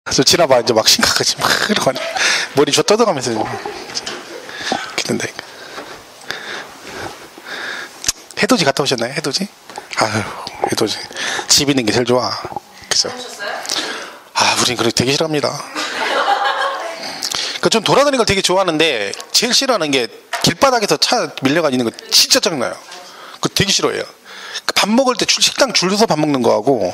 그래서 지나봐 이제 막 심각하지 막 이러고 머리 저 떠들어가면서 그런데 해돋이 갔다 오셨나요? 해돋이? 아유 해돋이 집 있는 게 제일 좋아. 그죠? 아 우린 그렇게 되게 싫어합니다. 그 좀 돌아다니는 걸 되게 좋아하는데 제일 싫어하는 게 길바닥에서 차 밀려가 있는 거 진짜 짜증나요. 그거 되게 싫어해요. 밥 먹을 때 식당 줄 서서 밥 먹는 거하고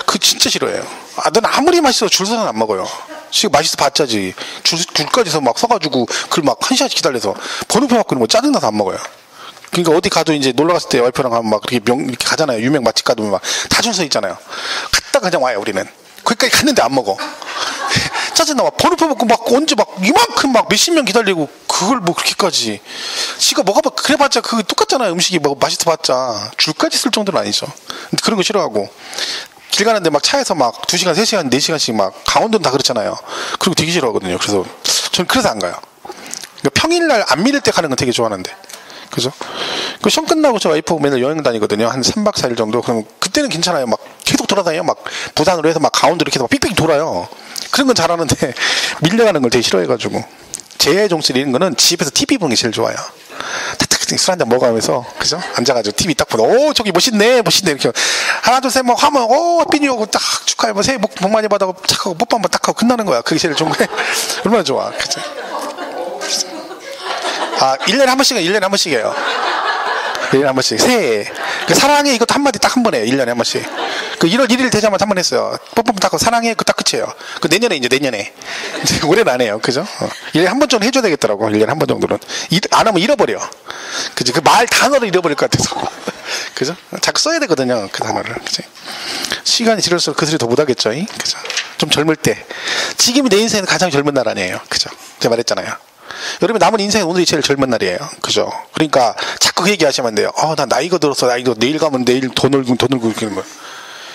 그거 진짜 싫어해요. 아, 난 아무리 맛있어도 줄 서서는 안 먹어요. 지금 맛있어 봤자지 줄까지 서 막 서가지고 그걸 막 1시간씩 기다려서 번호표 받고 이런 거 짜증나서 안 먹어요. 그러니까 어디 가도 이제 놀러 갔을 때 와이프랑 가면 막 이렇게 가잖아요. 유명 맛집 가도 막 다 줄 서 있잖아요. 갔다가 그냥 와요 우리는. 거기까지 갔는데 안 먹어. 짜증나. 막 번호표 먹고 막 언제 막 이만큼 막 몇십 명 기다리고 그걸 뭐 그렇게까지. 지가 먹어봐 그래봤자 그거 똑같잖아요. 음식이 뭐 맛있어봤자 줄까지 쓸 정도는 아니죠. 근데 그런 거 싫어하고 길 가는데 막 차에서 막 2시간, 3시간, 4시간씩 막 강원도는 다 그렇잖아요. 그리고 되게 싫어하거든요. 그래서 저는 그래서 안 가요. 그러니까 평일날 안 밀릴 때 가는 건 되게 좋아하는데. 그죠? 그 시험 끝나고 저 와이프 맨날 여행 다니거든요. 한 3박 4일 정도. 그럼 그때는 괜찮아요. 막 계속 돌아다녀요. 막 부산으로 해서 막 강원도 이렇게 해서 막 삑삑 돌아요. 그런 건 잘하는데 밀려가는 걸 되게 싫어해가지고. 제 종실 이런 거는 집에서 TV 보는 게 제일 좋아요. 탁탁 술 한잔 먹어가면서 그죠? 앉아가지고 TV 딱 보고 오 저기 멋있네 이렇게 하나 둘 셋 뭐 하면 오 삐니 오고 딱 축하해 뭐 새해 복 많이 받아고 착하고 뽀뽀 한번 딱 하고 끝나는 거야. 그게 제일 좋은 거야. 얼마나 좋아. 그죠? 아, 1년에 한 번씩이에요. 1년에 한 번씩. 새해. 그 사랑해 이것도 한마디 딱 한 번 해요. 1년에 한 번씩. 그 1월 1일 되자마자 한 번 했어요. 뽀뽀 딱 하고 사랑해 그 딱 끝이에요. 그 내년에. 이제 올해는 안 해요. 그죠? 1년에 한 번 정도 해줘야 되겠더라고. 1년에 한 번 정도는. 안 하면 잃어버려. 그죠? 그 말 단어를 잃어버릴 것 같아서. 그죠? 자꾸 써야 되거든요. 그 단어를. 그죠? 시간이 지날수록 그 소리 더 못하겠죠. 그죠? 좀 젊을 때. 지금이 내 인생의 가장 젊은 날 아니에요. 그죠? 제가 말했잖아요. 여러분 남은 인생 오늘이 제일 젊은 날이에요. 그죠? 그러니까 자꾸 그 얘기 하시면 안 돼요. 나 나이가 들어서 내일 가면 내일 돈 늘고 그러는 거예요.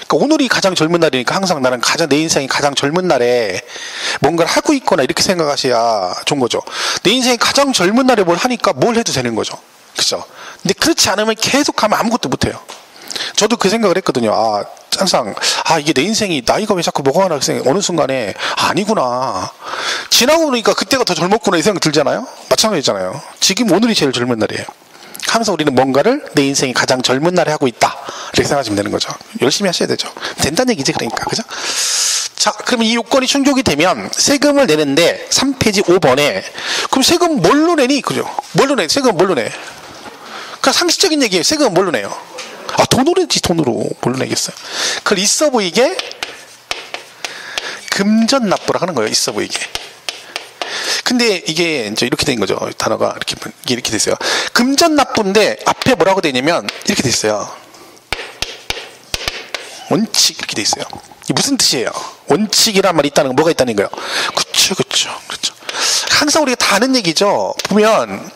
그러니까 오늘이 가장 젊은 날이니까 항상 나는 내 인생이 가장 젊은 날에 뭔가를 하고 있거나 이렇게 생각하셔야 좋은 거죠. 내 인생이 가장 젊은 날에 뭘 하니까 뭘 해도 되는 거죠. 그죠? 근데 그렇지 않으면 계속 하면 아무것도 못 해요. 저도 그 생각을 했거든요. 항상 이게 내 인생이 나이가 왜 자꾸 뭐가 하나 어느 순간에 아니구나. 지나고 보니까 그때가 더 젊었구나 이 생각 들잖아요. 마찬가지잖아요. 지금 오늘이 제일 젊은 날이에요. 하면서 우리는 뭔가를 내 인생이 가장 젊은 날에 하고 있다 이렇게 생각하시면 되는 거죠. 열심히 하셔야 되죠. 된다는 얘기지 그러니까. 그죠? 자, 그러면 이 요건이 충족이 되면 세금을 내는데 3페이지 5번에 그럼 세금 뭘로 내니? 그죠? 뭘로 내? 세금 뭘로 내? 그냥 상식적인 얘기예요. 세금은 뭘로 내요? 돈으로 내지 돈으로. 뭘로 내겠어요? 그걸 있어 보이게 금전 납부라 하는 거예요. 있어 보이게. 근데 이게 이제 이렇게 된 거죠. 단어가 이렇게 됐어요. 금전 납부인데 앞에 뭐라고 되냐면 이렇게 됐어요. 원칙 이렇게 돼 있어요. 이게 무슨 뜻이에요? 원칙이란 말이 있다는 건 뭐가 있다는 거예요? 그렇죠. 항상 우리가 다 아는 얘기죠. 보면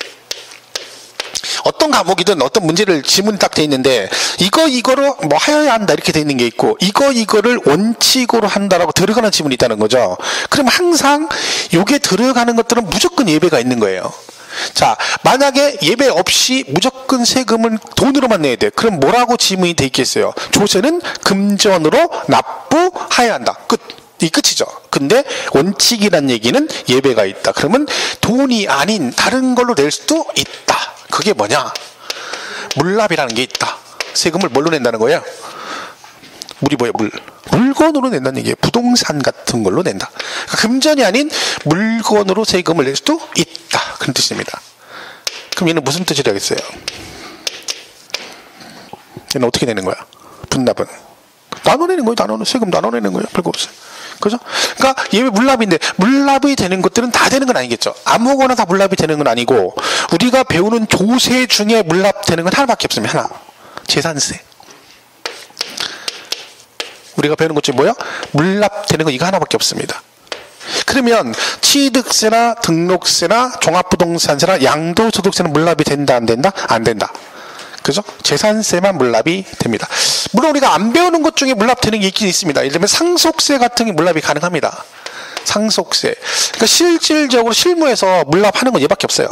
어떤 과목이든 어떤 문제를 지문이 딱 돼 있는데 이거로 뭐 하여야 한다 이렇게 돼 있는 게 있고 이거를 원칙으로 한다라고 들어가는 지문이 있다는 거죠. 그럼 항상 요게 들어가는 것들은 무조건 예배가 있는 거예요. 자, 만약에 예배 없이 무조건 세금을 돈으로만 내야 돼. 그럼 뭐라고 지문이 돼 있겠어요? 조세는 금전으로 납부하여야 한다. 끝. 이 끝이죠. 근데 원칙이란 얘기는 예배가 있다. 그러면 돈이 아닌 다른 걸로 낼 수도 있다. 그게 뭐냐? 물납이라는 게 있다. 세금을 뭘로 낸다는 거예요? 물이 뭐예요? 물건으로 낸다는 얘기예요. 부동산 같은 걸로 낸다. 그러니까 금전이 아닌 물건으로 세금을 낼 수도 있다. 그런 뜻입니다. 그럼 얘는 무슨 뜻이라겠어요? 얘는 어떻게 내는 거야? 분납은 나눠내는 거예요. 세금 나눠내는 거예요. 별거 없어요. 그죠? 그러니까 예외 물납인데 물납이 되는 것들은 다 되는 건 아니겠죠. 아무거나 다 물납이 되는 건 아니고 우리가 배우는 조세 중에 물납되는 건 하나밖에 없습니다. 하나. 재산세. 우리가 배우는 것 중에 뭐야? 물납되는 건 이거 하나밖에 없습니다. 그러면 취득세나 등록세나 종합부동산세나 양도소득세는 물납이 된다 안 된다? 안 된다. 그죠? 재산세만 물납이 됩니다. 물론 우리가 안 배우는 것 중에 물납되는 게 있긴 있습니다. 예를 들면 상속세 같은 게 물납이 가능합니다. 상속세. 그러니까 실질적으로 실무에서 물납하는 건 얘밖에 없어요.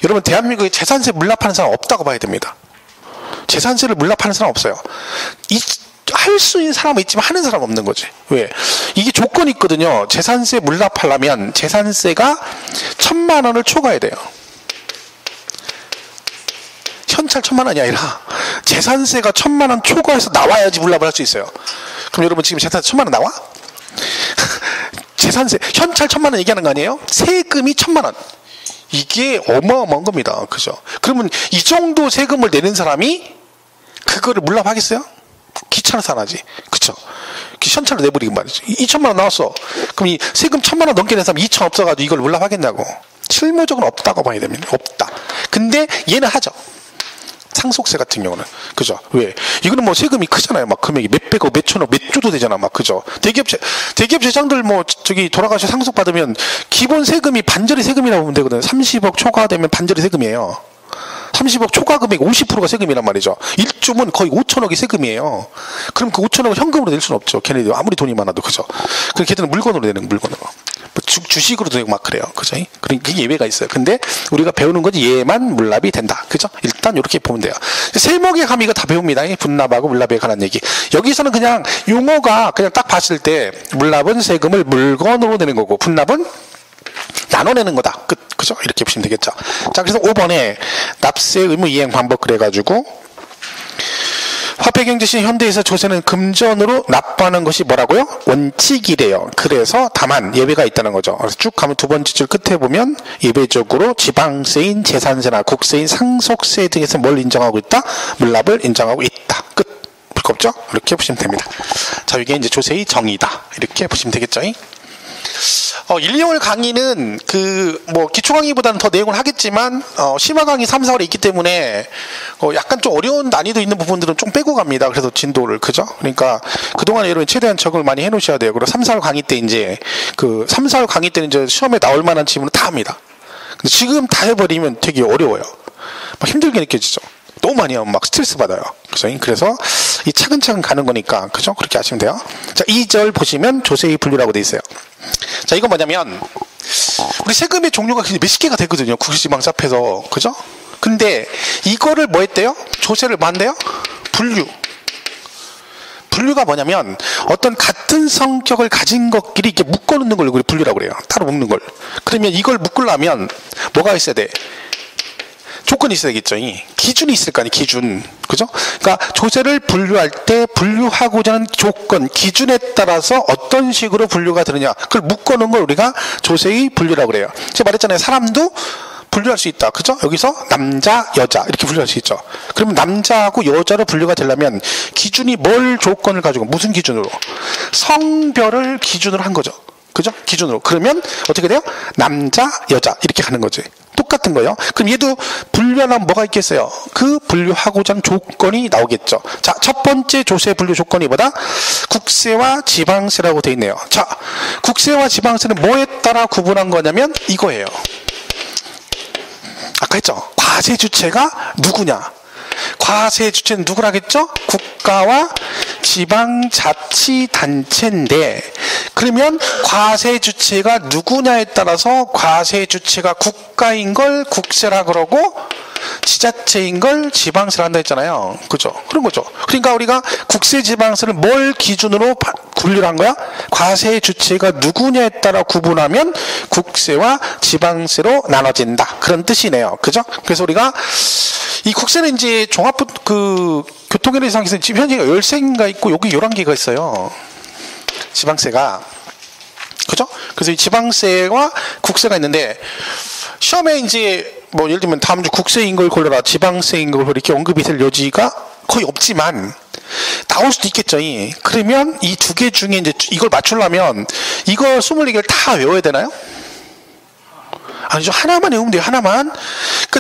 여러분 대한민국에 재산세 물납하는 사람 없다고 봐야 됩니다. 재산세를 물납하는 사람 없어요. 할 수 있는 사람은 있지만 하는 사람은 없는 거지. 왜? 이게 조건이 있거든요. 재산세 물납하려면 재산세가 1,000만 원을 초과해야 돼요. 현찰 1,000만 원이 아니라 재산세가 1,000만 원 초과해서 나와야지 물납을 할 수 있어요. 그럼 여러분 지금 재산세 1,000만 원 나와? 재산세 현찰 1,000만 원 얘기하는 거 아니에요? 세금이 1,000만 원. 이게 어마어마한 겁니다. 그죠? 그러면 이 정도 세금을 내는 사람이 그거를 물납하겠어요? 귀찮아서 안 하지. 그쵸? 현찰로 내버리고 말이지. 2,000만 원 나왔어. 그럼 이 세금 1,000만 원 넘게 낸 사람 2,000 없어가지고 이걸 물납하겠냐고. 실무적으로 없다고 봐야 됩니다. 없다. 근데 얘는 하죠. 상속세 같은 경우는. 그죠? 왜? 이거는 뭐 세금이 크잖아요. 막 금액이 몇백억, 몇천억, 몇 조도 되잖아. 막. 그죠? 대기업 재장들 뭐 저기 돌아가셔 상속받으면 기본 세금이 반절이 세금이라고 보면 되거든. 30억 초과되면 반절이 세금이에요. 30억 초과 금액 50%가 세금이란 말이죠. 1조면 거의 5천억이 세금이에요. 그럼 그 5천억을 현금으로 낼 수는 없죠. 걔네들 아무리 돈이 많아도. 그죠? 그럼 걔들은 물건으로 내는 물건으로. 뭐 주식으로도 되고 막 그래요. 그죠? 그게 예외가 있어요. 근데 우리가 배우는 거지 얘만 물납이 된다. 그죠? 일단 이렇게 보면 돼요. 세목에 가면 이거 다 배웁니다. 분납하고 물납에 관한 얘기. 여기서는 그냥 용어가 그냥 딱 봤을 때 물납은 세금을 물건으로 내는 거고 분납은 나눠내는 거다. 그죠? 이렇게 보시면 되겠죠. 자, 그래서 5번에 납세 의무 이행 방법 그래가지고 화폐경제시 현대에서 조세는 금전으로 납부하는 것이 뭐라고요? 원칙이래요. 그래서 다만 예외가 있다는 거죠. 그래서 쭉 가면 두 번째 줄 끝에 보면 예외적으로 지방세인 재산세나 국세인 상속세 등에서 뭘 인정하고 있다? 물납을 인정하고 있다. 끝. 볼 거 없죠? 이렇게 보시면 됩니다. 자, 이게 이제 조세의 정의다. 이렇게 보시면 되겠죠? 1, 2월 강의는 기초 강의보다는 더 내용을 하겠지만 심화 강의 3, 4월에 있기 때문에 약간 좀 어려운 난이도 있는 부분들은 좀 빼고 갑니다. 그래서 진도를. 그죠? 그러니까 그동안에 여러분 최대한 적응을 많이 해 놓으셔야 돼요. 그리고 3, 4월 강의 때 이제 3, 4월 강의 때는 이제 시험에 나올 만한 질문을 다 합니다. 근데 지금 다 해버리면 되게 어려워요. 막 힘들게 느껴지죠. 너무 많이 하면 막 스트레스 받아요. 그래서 이 차근차근 가는 거니까. 그죠? 그렇게 하시면 돼요. 자, 2절 보시면 조세의 분류라고 돼 있어요. 자, 이건 뭐냐면 우리 세금의 종류가 몇십 개가 되거든요. 국세지방세 합해서. 그죠? 근데 이거를 뭐 했대요? 조세를 뭐 한대요? 분류가 뭐냐면 어떤 같은 성격을 가진 것끼리 이렇게 묶어놓는 걸 우리 분류라고 그래요. 따로 묶는 걸. 그러면 이걸 묶으려면 뭐가 있어야 돼? 조건이 있어야겠죠. 기준이 있을 거 아니에요. 기준. 그죠? 그러니까 조세를 분류할 때 분류하고자 하는 조건, 기준에 따라서 어떤 식으로 분류가 되느냐. 그걸 묶어놓은 걸 우리가 조세의 분류라고 그래요. 제가 말했잖아요. 사람도 분류할 수 있다. 그죠? 여기서 남자, 여자 이렇게 분류할 수 있죠. 그러면 남자하고 여자로 분류가 되려면 기준이 뭘 조건을 가지고 무슨 기준으로? 성별을 기준으로 한 거죠. 그죠? 기준으로. 그러면 어떻게 돼요? 남자, 여자 이렇게 가는 거지. 똑같은 거예요. 그럼 얘도 분류하려면 뭐가 있겠어요? 그 분류하고자 하는 조건이 나오겠죠. 자, 첫 번째 조세 분류 조건이 뭐다? 국세와 지방세라고 돼 있네요. 자, 국세와 지방세는 뭐에 따라 구분한 거냐면 이거예요. 아까 했죠? 과세 주체가 누구냐? 과세 주체는 누구라겠죠? 국가와 지방자치단체인데 그러면 과세 주체가 누구냐에 따라서 과세 주체가 국가인 걸 국세라 그러고 지자체인 걸 지방세라 한다 했잖아요. 그죠? 그런 거죠. 그러니까 우리가 국세 지방세를 뭘 기준으로 분류를 한 거야? 과세 주체가 누구냐에 따라 구분하면 국세와 지방세로 나눠진다. 그런 뜻이네요. 그죠? 그래서 우리가 이 국세는 이제 교통회로상에서 지금 현재 13개가 있고 여기 11개가 있어요. 지방세가. 그죠? 그래서 이 지방세와 국세가 있는데 시험에 이제 뭐 예를 들면 다음 주 국세인 걸 골라라, 지방세인 걸 이렇게 언급이 될 여지가 거의 없지만 나올 수도 있겠죠. 그러면 이 두 개 중에 이제 이걸 맞추려면 이거 24개를 다 외워야 되나요? 아니죠. 하나만 외우면 돼요. 하나만.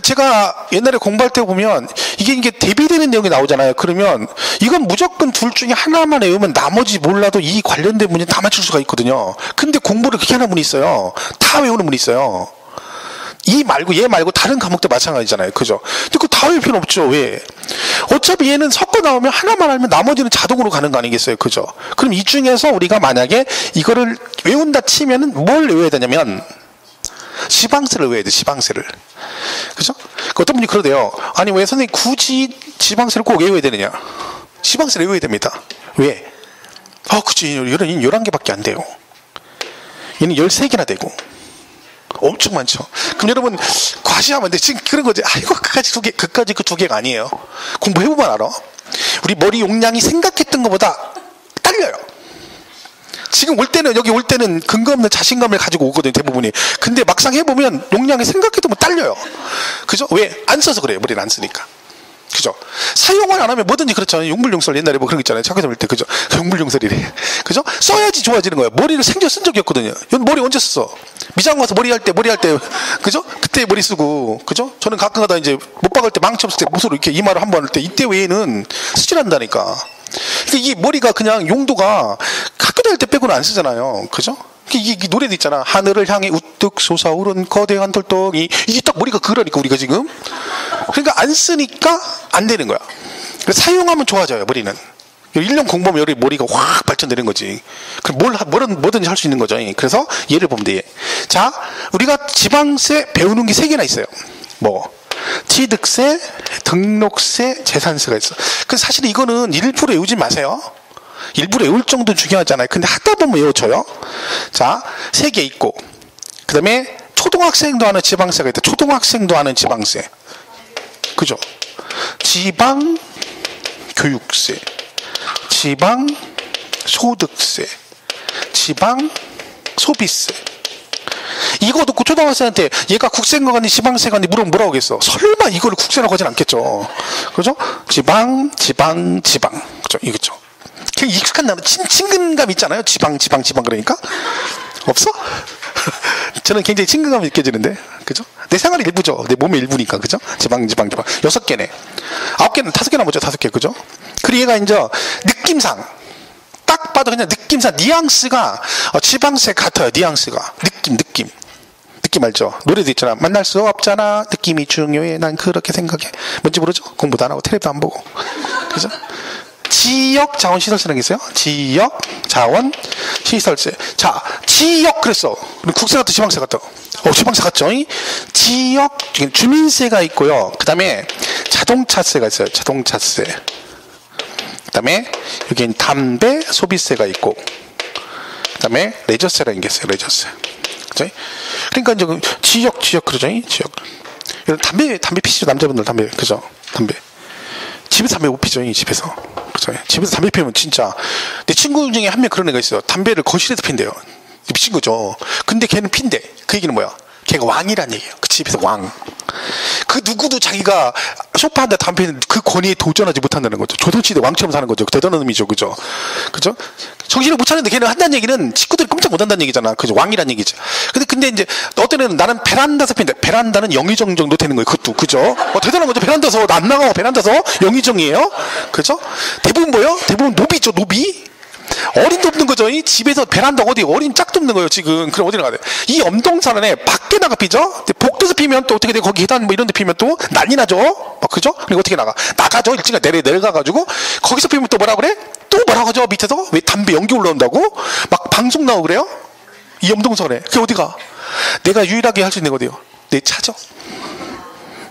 제가 옛날에 공부할 때 보면 이게 대비되는 내용이 나오잖아요. 그러면 이건 무조건 둘 중에 하나만 외우면 나머지 몰라도 이 관련된 문제 다 맞출 수가 있거든요. 근데 공부를 그렇게 하는 분이 있어요. 다 외우는 분이 있어요. 이 말고 얘 말고 다른 과목도 마찬가지잖아요. 그죠? 근데 그거 다 외울 필요 없죠. 왜? 어차피 얘는 섞어 나오면 하나만 알면 나머지는 자동으로 가는 거 아니겠어요? 그죠? 그럼 이 중에서 우리가 만약에 이거를 외운다 치면은 뭘 외워야 되냐면 지방세를 외워야 돼. 지방세를. 그죠? 어떤 분이 그러대요. 아니 왜 선생님 굳이 지방세를 꼭 외워야 되느냐? 지방세를 외워야 됩니다. 왜? 그치. 얘는 11개밖에 안 돼요. 얘는 13개나 되고. 엄청 많죠. 그럼 여러분, 과시하면 돼. 지금 그런 거지. 아이고, 그까지 그 2개가 아니에요. 공부해보면 알아. 우리 머리 용량이 생각했던 것보다 딸려요. 지금 여기 올 때는 근거 없는 자신감을 가지고 오거든요, 대부분이. 근데 막상 해보면 용량이 생각해도 뭐 딸려요. 그죠? 왜? 안 써서 그래요. 머리를 안 쓰니까. 그죠? 사용을 안 하면 뭐든지 그렇잖아요. 용물용설 옛날에 뭐 그런 거 있잖아요. 학교 다닐 때. 그죠? 용물용설이래. 그죠? 써야지 좋아지는 거예요. 머리를 생전 쓴 적이 없거든요. 머리 언제 썼어? 미장 가서 머리 할 때. 그죠? 그때 머리 쓰고. 그죠? 저는 가끔 가다 이제 못 박을 때 망치 없을 때 못으로 이렇게 이마를 한 번 할 때 이때 외에는 쓰질 않는다니까. 그러니까 이 머리가 그냥 용도가 학교 다닐 때 빼고는 안 쓰잖아요. 그죠? 이 노래도 있잖아. 하늘을 향해 우뚝 솟아오른 거대한 돌덩이. 이게 딱 머리가 그거라니까, 우리가 지금. 그러니까 안 쓰니까 안 되는 거야. 사용하면 좋아져요, 머리는. 1년 공부하면 여기 머리가 확 발전되는 거지. 그럼 뭐든지 할 수 있는 거죠. 그래서 예를 보면 돼. 자, 우리가 지방세 배우는 게 3개나 있어요. 취득세, 등록세, 재산세가 있어. 그래서 사실 이거는 일부러 외우지 마세요. 일부러 외울 정도는 중요하잖아요. 근데 하다 보면 외워져요. 자, 3개 있고. 그 다음에 초등학생도 하는 지방세가 있다. 초등학생도 하는 지방세. 그죠? 지방 교육세, 지방 소득세, 지방 소비세. 이거 듣고 초등학생한테 얘가 국세인가 가니 지방세가 가니 물으면 뭐라고 하겠어? 설마 이거를 국세라고 하진 않겠죠. 그죠? 지방. 그죠? 이거죠. 그냥 익숙한 단어, 친근감 있잖아요. 지방 그러니까. 없어? 저는 굉장히 친근감이 느껴지는데. 그죠? 내 생활의 일부죠. 내 몸의 일부니까. 그죠? 지방. 6개네. 9개는 5개나 보죠. 5개. 그죠? 그리고 얘가 이제 느낌상. 딱 봐도 그냥 느낌상, 뉘앙스가 지방세 같아요. 뉘앙스가. 느낌 알죠? 노래도 있잖아. 만날 수 없잖아. 느낌이 중요해. 난 그렇게 생각해. 뭔지 모르죠? 공부도 안 하고 텔레비도 안 보고. 그죠? 지역자원시설세라는 게 있어요. 지역자원시설세. 자, 지역 그랬어. 국세 같다, 지방세 같다. 지방세 같죠? 지역 주민세가 있고요. 그 다음에 자동차세가 있어요. 자동차세. 그 다음에 여기는 담배 소비세가 있고, 그 다음에 레저세라는 게 있어요. 레저세. 그죠? 그러니까 이제 지역 그러죠? 지역. 담배 피시죠, 남자분들 담배. 그죠? 담배. 집에서 담배 못 피죠, 집에서. 그죠? 집에서 담배 피우면 진짜. 내 친구 중에 한 명 그런 애가 있어요. 담배를 거실에서 핀대요. 미친 거죠. 근데 걔는 핀대. 그 얘기는 뭐야? 걔가 왕이란 얘기예요. 그 집에서 왕. 그 누구도 자기가 소파 한 대 담배 피는 그 권위에 도전하지 못한다는 거죠. 조선시대 왕처럼 사는 거죠. 대단한 의미죠. 그죠? 그죠? 정신을 못 차리는데 걔는 한다는 얘기는 식구들이 꼼짝 못 한다는 얘기잖아. 그죠? 왕이란 얘기죠. 근데 이제 어떤 애는 나는 베란다에서 핀다. 베란다는 영의정 정도 되는 거예요. 그것도. 그죠? 대단한 거죠. 베란다에서 안 나가고 베란다에서 영의정이에요. 그죠? 대부분 뭐예요? 대부분 노비죠. 노비. 어린도 없는 거죠. 이 집에서 베란다 어디 어린 짝도 없는 거예요. 지금. 그럼 어디로 가야 돼? 이 엄동산에 밖에 나가 피죠. 복도에서 피면 또 어떻게 돼? 거기 계단 뭐 이런 데 피면 또 난리 나죠. 그죠? 그리고 어떻게 나가죠. 일찍 내려가가지고 거기서 피면 또 뭐라 그래? 또 뭐라고 하죠? 밑에서 왜 담배 연기 올라온다고? 막 방송 나오고 그래요? 이 엄동산에. 그게 어디가? 내가 유일하게 할 수 있는 거 어디요? 내 차죠.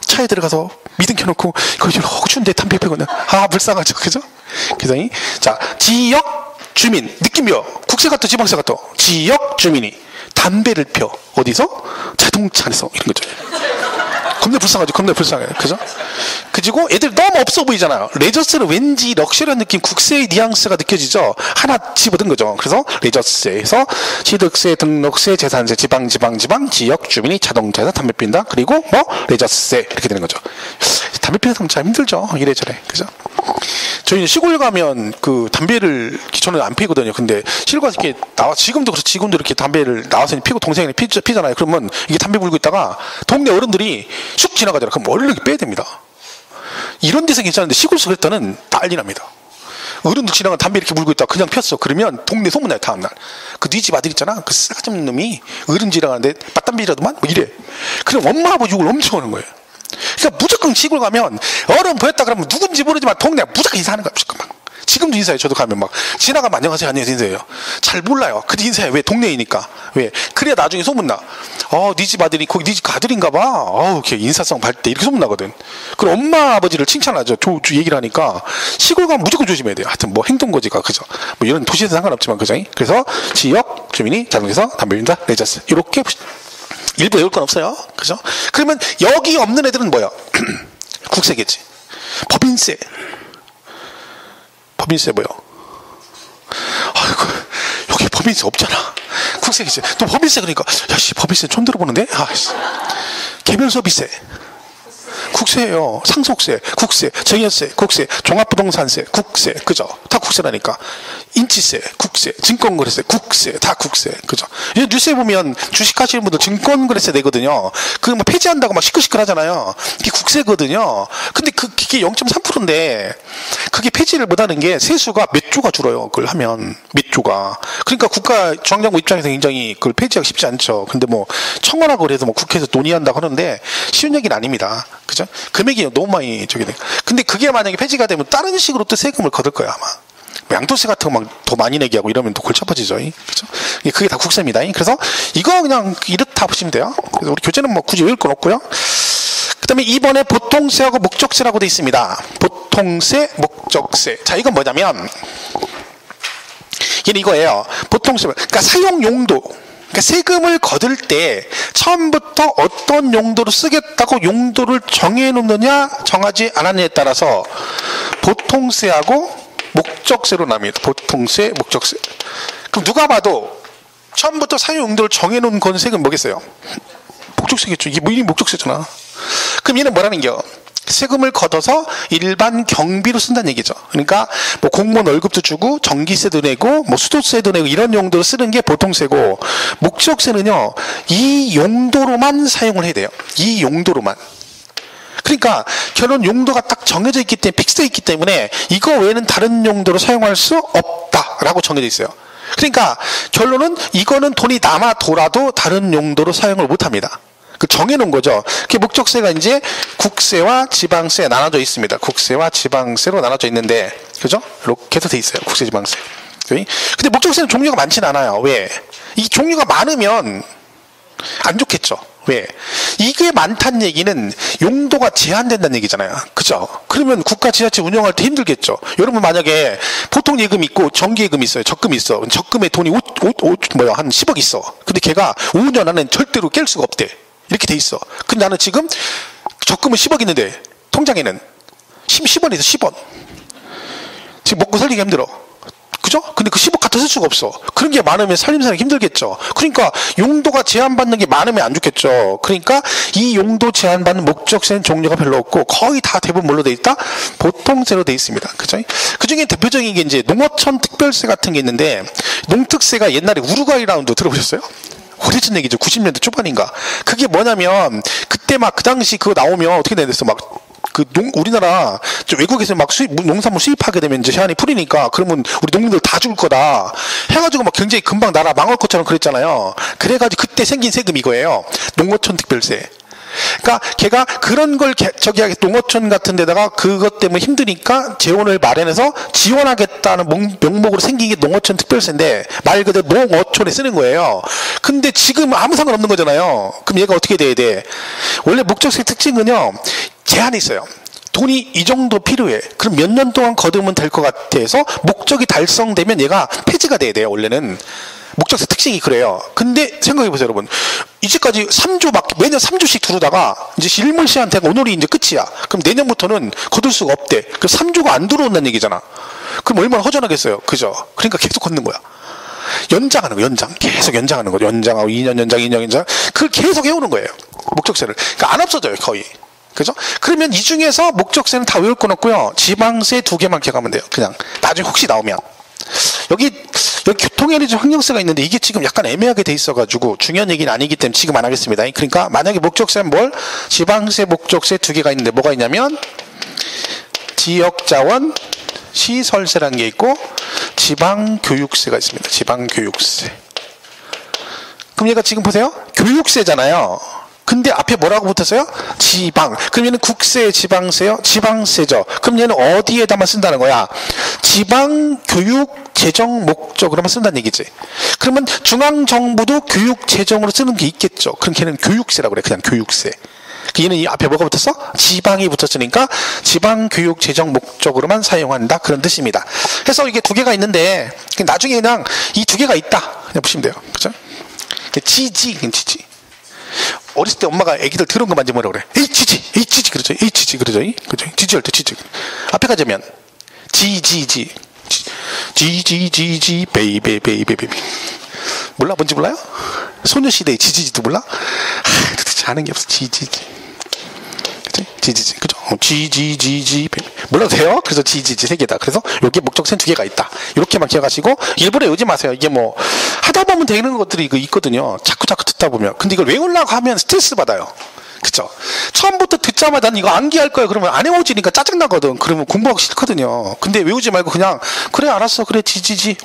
차에 들어가서 미등 켜놓고 거기 허구춘데 담배 피거든. 불쌍하죠. 그죠? 그래서 자, 지역 주민, 느낌이요. 국세 같아, 지방세 같아. 지역 주민이 담배를 펴. 어디서? 자동차 안에서. 이런 거죠. 겁나 불쌍하죠. 겁나 불쌍해. 그죠? 그리고 애들 너무 없어 보이잖아요. 레저세는 왠지 럭셔리한 느낌, 국세의 뉘앙스가 느껴지죠? 하나 집어든 거죠. 그래서 레저세에서 취득세, 등록세, 재산세, 지방, 지역 주민이 자동차에서 담배 핀다. 그리고 레저세. 이렇게 되는 거죠. 담배 피는 사람 참 힘들죠. 이래저래. 그죠? 저희는 시골 가면 담배를 저는 안 피거든요. 근데 시골 가서 이렇게 지금도 그렇죠. 지금도 이렇게 담배를 나와서 피고 동생이 피잖아요. 그러면 이게 담배 불고 있다가 동네 어른들이 쑥 지나가잖아요. 그럼 얼른 빼야 됩니다. 이런 데서 괜찮은데 시골에서 그랬다는 난리 납니다. 어른들 지나가 담배 이렇게 물고 있다가 그냥 폈어. 그러면 동네 소문나요. 다음날. 그 네 집 아들 있잖아. 그 싸가지 없는 놈이 어른 지나가는데 맞담배라도만 이래. 그럼 엄마 아버지 욕을 엄청 하는 거예요. 그러니까 무조건 시골 가면 어른 보였다 그러면 누군지 모르지만 동네가 무조건 이상하는 거야. 무조건 막 지금도 인사해요. 저도 가면 막 지나가면 안녕하세요, 안녕하세요 인사해요. 잘 몰라요. 근데 인사해요. 왜? 동네이니까. 왜? 그래야 나중에 소문나. 네 집 아들이 거기 네 집 아들인가 봐. 걔 인사성 밝대. 이렇게 소문나거든. 그럼 엄마 아버지를 칭찬하죠. 얘기를 하니까 시골 가면 무조건 조심해야 돼요. 하여튼 뭐 행동거지가 그죠. 뭐 이런 도시에서 상관없지만 그죠. 그래서 지역 주민이 자동에서 담배 피운다. 레저스. 이렇게 일부 외울 건 없어요. 그죠? 그러면 여기 없는 애들은 뭐야? 국세겠지. 법인세. 법인세 뭐요? 아이고, 여기 법인세 없잖아. 국세겠지. 또 법인세 그러니까, 야씨, 법인세 처음 들어보는데? 아씨. 개별소비세. 국세예요. 상속세, 국세, 증여세, 국세, 종합부동산세, 국세, 그죠? 다 국세라니까. 인치세, 국세, 증권거래세, 국세, 다 국세, 그죠? 뉴스에 보면 주식하시는 분들 증권거래세 내거든요. 그거 뭐 폐지한다고 막 시끌시끌 하잖아요. 그게 국세거든요. 근데 그게 0.3%인데, 그게 폐지를 못하는 게 세수가 몇 조가 줄어요. 그걸 하면. 몇 조가. 그러니까 국가 중앙정부 입장에서 굉장히 그걸 폐지하기 쉽지 않죠. 근데 뭐, 청원하고 그래서 뭐 국회에서 논의한다고 하는데, 쉬운 얘기는 아닙니다. 그죠? 금액이 너무 많이 저기 돼. 근데 그게 만약에 폐지가 되면 다른 식으로 또 세금을 거둘 거야, 아마. 양도세 같은 거 막 더 많이 내게 하고 이러면 또 골치 아파지죠. 그죠? 그게 다 국세입니다. 그래서 이거 그냥 이렇다 보시면 돼요. 그래서 우리 교재는 뭐 굳이 외울 건 없고요. 그 다음에 2번에 보통세하고 목적세라고 돼 있습니다. 보통세, 목적세. 자, 이건 뭐냐면, 얘는 이거예요. 보통세. 그러니까 사용 용도. 그러니까 세금을 거둘 때 처음부터 어떤 용도로 쓰겠다고 용도를 정해놓느냐 정하지 않았느냐에 따라서 보통세하고 목적세로 납니다. 보통세, 목적세. 그럼 누가 봐도 처음부터 사용 용도를 정해놓은 건 세금 뭐겠어요? 목적세겠죠. 이게 이미 목적세잖아. 그럼 얘는 뭐라는겨? 세금을 걷어서 일반 경비로 쓴다는 얘기죠. 그러니까 뭐 공무원 월급도 주고 전기세도 내고 뭐 수도세도 내고 이런 용도로 쓰는 게 보통세고, 목적세는요 이 용도로만 사용을 해야 돼요. 이 용도로만. 그러니까 결혼 용도가 딱 정해져 있기 때문에, 픽스되어 있기 때문에 이거 외에는 다른 용도로 사용할 수 없다라고 정해져 있어요. 그러니까 결론은 이거는 돈이 남아 돌아도 다른 용도로 사용을 못합니다. 그 정해놓은 거죠. 그 목적세가 이제 국세와 지방세에 나눠져 있습니다. 국세와 지방세로 나눠져 있는데, 그죠? 이렇게 해서 돼 있어요. 국세, 지방세. 근데 목적세는 종류가 많진 않아요. 왜? 이 종류가 많으면 안 좋겠죠. 왜? 이게 많다는 얘기는 용도가 제한된다는 얘기잖아요. 그죠? 그러면 국가 지자체 운영할 때 힘들겠죠. 여러분 만약에 보통 예금 있고 정기예금 있어요. 적금 있어. 적금에 돈이 한 10억 있어. 근데 걔가 5년 안에 절대로 깰 수가 없대. 이렇게 돼 있어. 근데 나는 지금 적금은 10억 있는데 통장에는 10원 있어. 10원. 지금 먹고 살기가 힘들어. 그죠? 근데 그 10억 갖다 쓸 수가 없어. 그런 게 많으면 살림살이 힘들겠죠. 그러니까 용도가 제한받는 게 많으면 안 좋겠죠. 그러니까 이 용도 제한받는 목적세는 종류가 별로 없고 거의 다 대부분 뭘로 돼 있다? 보통세로 돼 있습니다. 그죠? 그 중에 대표적인 게 이제 농어촌 특별세 같은 게 있는데, 농특세가 옛날에 우루과이 라운드 들어보셨어요? 오래전 얘기죠. 90년대 초반인가. 그게 뭐냐면 그때 막 그 당시 그거 나오면 어떻게 됐어? 막 우리나라 외국에서 막 농산물 수입하게 되면 이제 제한이 풀리니까, 그러면 우리 농민들 다 죽을 거다 해가지고 막 굉장히 금방 나라 망할 것처럼 그랬잖아요. 그래가지고 그때 생긴 세금이 이거예요. 농어촌 특별세. 그러니까 걔가 그런 걸 농어촌 같은 데다가 그것 때문에 힘드니까 재원을 마련해서 지원하겠다는 명목으로 생긴 게 농어촌 특별세인데, 말 그대로 농어촌에 쓰는 거예요. 근데 지금 아무 상관없는 거잖아요. 그럼 얘가 어떻게 돼야 돼? 원래 목적세 특징은요, 제한이 있어요. 돈이 이 정도 필요해. 그럼 몇 년 동안 거두면 될 것 같아서 목적이 달성되면 얘가 폐지가 돼야 돼요. 원래는 목적세 특징이 그래요. 근데 생각해보세요, 여러분. 이제까지 3조 매년 3조씩 두르다가 이제 일몰시한테 오늘이 이제 끝이야. 그럼 내년부터는 거둘 수가 없대. 그럼 3조가 안 들어온다는 얘기잖아. 그럼 얼마나 허전하겠어요. 그죠? 그러니까 계속 걷는 거야. 연장하는 거, 계속 연장하는 거. 연장하고 2년 연장, 2년 연장. 그걸 계속 해오는 거예요. 목적세를. 그러니까 안 없어져요, 거의. 그죠? 그러면 이 중에서 목적세는 다 외울 건 없고요. 지방세 2개만 기억하면 돼요. 그냥. 나중에 혹시 나오면. 여기 교통에너지 환경세가 있는데 이게 지금 약간 애매하게 돼 있어가지고 중요한 얘기는 아니기 때문에 지금 안 하겠습니다. 그러니까 만약에 목적세는 지방세, 목적세 2개가 있는데 뭐가 있냐면 지역자원 시설세라는 게 있고 지방교육세가 있습니다. 지방교육세. 그럼 얘가 지금 보세요. 교육세잖아요. 근데 앞에 뭐라고 붙었어요? 지방. 그럼 얘는 국세, 지방세요? 지방세죠. 그럼 얘는 어디에다만 쓴다는 거야? 지방 교육 재정 목적으로만 쓴다는 얘기지. 그러면 중앙정부도 교육 재정으로 쓰는 게 있겠죠. 그럼 걔는 교육세라고 그래. 그냥 교육세. 얘는 이 앞에 뭐가 붙었어? 지방이 붙었으니까 지방교육 재정 목적으로만 사용한다. 그런 뜻입니다. 그래서 이게 두 개가 있는데 나중에 그냥 이 두 개가 있다. 그냥 보시면 돼요. 그죠? 지지. 어렸을 때 엄마가 애기들 더러운 거 만지면 뭐라 그래? 에이 지지 그러죠. 그러죠. 지지할 때 지지. 앞에 가자면 지지 베이베. 몰라? 뭔지 몰라요? 소녀시대의 지지지도 몰라? 도대체 아는 게 없어. 지지지. 그죠? 지지지지 몰라도 돼요? 그래서 지지지 세 개다. 그래서 여기 목적센 두 개가 있다. 이렇게만 기억하시고 일부러 외우지 마세요. 이게 뭐 하다 보면 되는 것들이 있거든요. 자꾸 듣다 보면. 근데 이걸 외우려고 하면 스트레스 받아요. 그쵸? 처음부터 듣자마자 난 이거 암기할 거야. 그러면 안 외워지니까 짜증나거든. 그러면 공부하기 싫거든요. 근데 외우지 말고 그냥 그래 알았어. 그래 지지지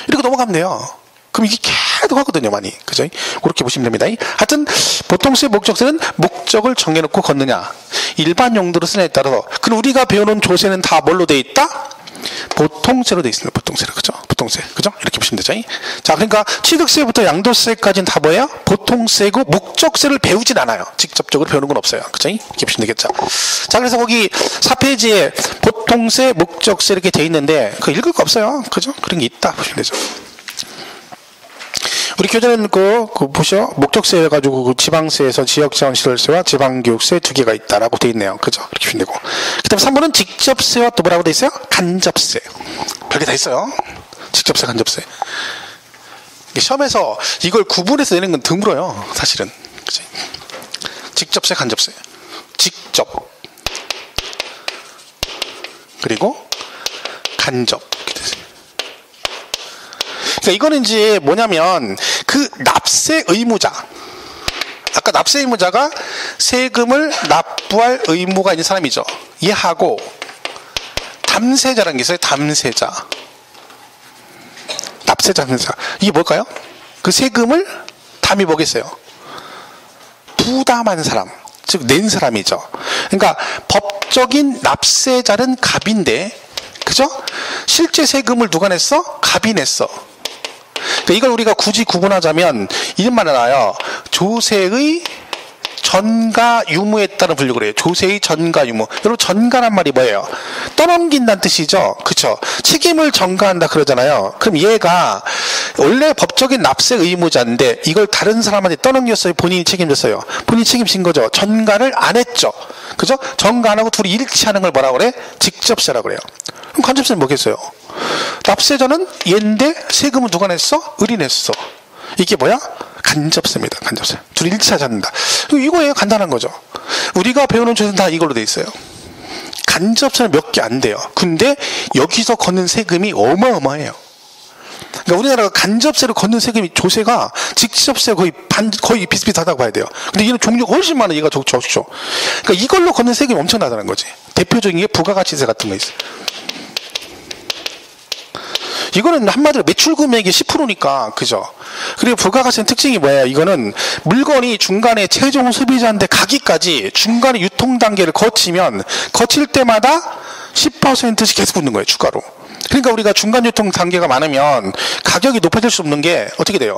이렇게 넘어가면 돼요. 그럼 이게 계속 하거든요, 많이. 그죠? 그렇게 보시면 됩니다. 하여튼, 보통세, 목적세는 목적을 정해놓고 걷느냐. 일반 용도로 쓰냐에 따라서. 그럼 우리가 배워놓은 조세는 다 뭘로 돼 있다? 보통세로 돼 있습니다. 보통세로. 그죠? 보통세. 그죠? 이렇게 보시면 되죠. 자, 그러니까 취득세부터 양도세까지는 다 뭐예요? 보통세고, 목적세를 배우진 않아요. 직접적으로 배우는 건 없어요. 그죠? 이렇게 보시면 되겠죠. 자, 그래서 거기 4페이지에 보통세, 목적세 이렇게 돼 있는데, 그거 읽을 거 없어요. 그죠? 그런 게 있다. 보시면 되죠. 우리 교재는 보셔. 목적세 해가지고 그 지방세에서 지역자원시설세와 지방교육세 두 개가 있다라고 돼 있네요. 그죠? 이렇게 보시면 되고. 그 다음 3번은 직접세와 또 뭐라고 돼 있어요? 간접세. 별게 다 있어요. 직접세, 간접세. 시험에서 이걸 구분해서 내는 건 드물어요. 사실은. 그치? 직접세, 간접세. 직접. 그리고 간접. 그러니까 이거는 이제 뭐냐면 그 납세 의무자, 아까 납세 의무자가 세금을 납부할 의무가 있는 사람이죠. 얘하고 담세자라는 게 있어요. 담세자, 납세자, 담세자. 이게 뭘까요? 그 세금을 담이 뭐겠어요? 부담한 사람, 즉 낸 사람이죠. 그러니까 법적인 납세자는 갑인데, 그죠? 실제 세금을 누가 냈어? 갑이 냈어. 그러니까 이걸 우리가 굳이 구분하자면 이름만 알아요. 조세의 전가 유무에 따른 분류를 해요. 조세의 전가 유무. 여러분 전가란 말이 뭐예요? 떠넘긴다는 뜻이죠. 그렇죠? 책임을 전가한다 그러잖아요. 그럼 얘가 원래 법적인 납세 의무자인데 이걸 다른 사람한테 떠넘겼어요. 본인이 책임졌어요. 본인이 책임진 거죠. 전가를 안 했죠. 그죠? 전가 안 하고 둘이 일치하는 걸 뭐라고 그래? 직접세라고 그래요. 그럼 간접세는 뭐겠어요? 납세자는 얘인데 세금은 누가 냈어? 을이 냈어. 이게 뭐야? 간접세입니다. 간접세. 둘이 일치하지 않는다. 이거예요. 간단한 거죠. 우리가 배우는 조세는 다 이걸로 돼 있어요. 간접세는 몇 개 안 돼요. 근데 여기서 걷는 세금이 어마어마해요. 그러니까 우리나라가 간접세로 걷는 세금이 조세가 직접세 거의 비슷비슷하다고 봐야 돼요. 근데 얘는 종류가 훨씬 많아. 얘가 적죠. 그러니까 이걸로 걷는 세금이 엄청나다는 거지. 대표적인 게 부가가치세 같은 거 있어요. 이거는 한마디로 매출 금액이 10%니까, 그죠? 그리고 부가가치는 특징이 뭐예요? 이거는 물건이 중간에 최종 소비자한테 가기까지 중간에 유통 단계를 거칠 때마다 10%씩 계속 붙는 거예요, 추가로. 그러니까 우리가 중간 유통 단계가 많으면 가격이 높아질 수 없는 게 어떻게 돼요?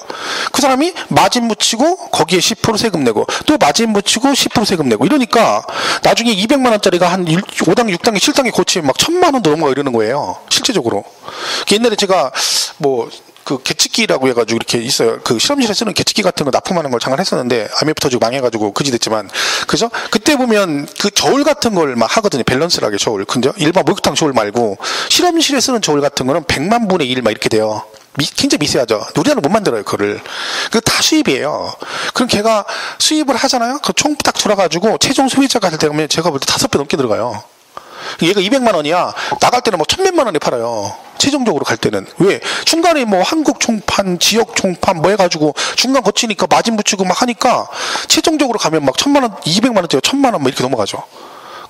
그 사람이 마진 붙이고 거기에 10% 세금 내고 또 마진 붙이고 10% 세금 내고 이러니까 나중에 200만 원짜리가 한 5단계, 6단계, 7단계 고치면 막 1000만 원도 넘어가 이러는 거예요. 실제적으로. 옛날에 제가 그 계측기라고 해가지고 이렇게 있어요. 그 실험실에 쓰는 계측기 같은 거 납품하는 걸 잠깐 했었는데 IMF 터지고 망해가지고 그지 됐지만, 그죠? 그때 보면 그 저울 같은 걸 막 하거든요. 밸런스하게 저울. 근데 일반 목욕탕 저울 말고 실험실에 쓰는 저울 같은 거는 100만 분의 1 막 이렇게 돼요. 굉장히 미세하죠. 우리나라는 못 만들어요, 그거를. 그거 다 수입이에요. 그럼 걔가 수입을 하잖아요. 그 총 딱 돌아가지고 최종 소비자가 될 때 보면 제가 볼 때 5배 넘게 들어가요. 얘가 200만 원이야. 나갈 때는 뭐 1000몇만 원에 팔아요. 최종적으로 갈 때는. 왜? 중간에 뭐 한국 총판, 지역 총판 뭐 해가지고 중간 거치니까 마진 붙이고 막 하니까 최종적으로 가면 막 1000만 원, 200만 원짜리 1000만 원 뭐 이렇게 넘어가죠.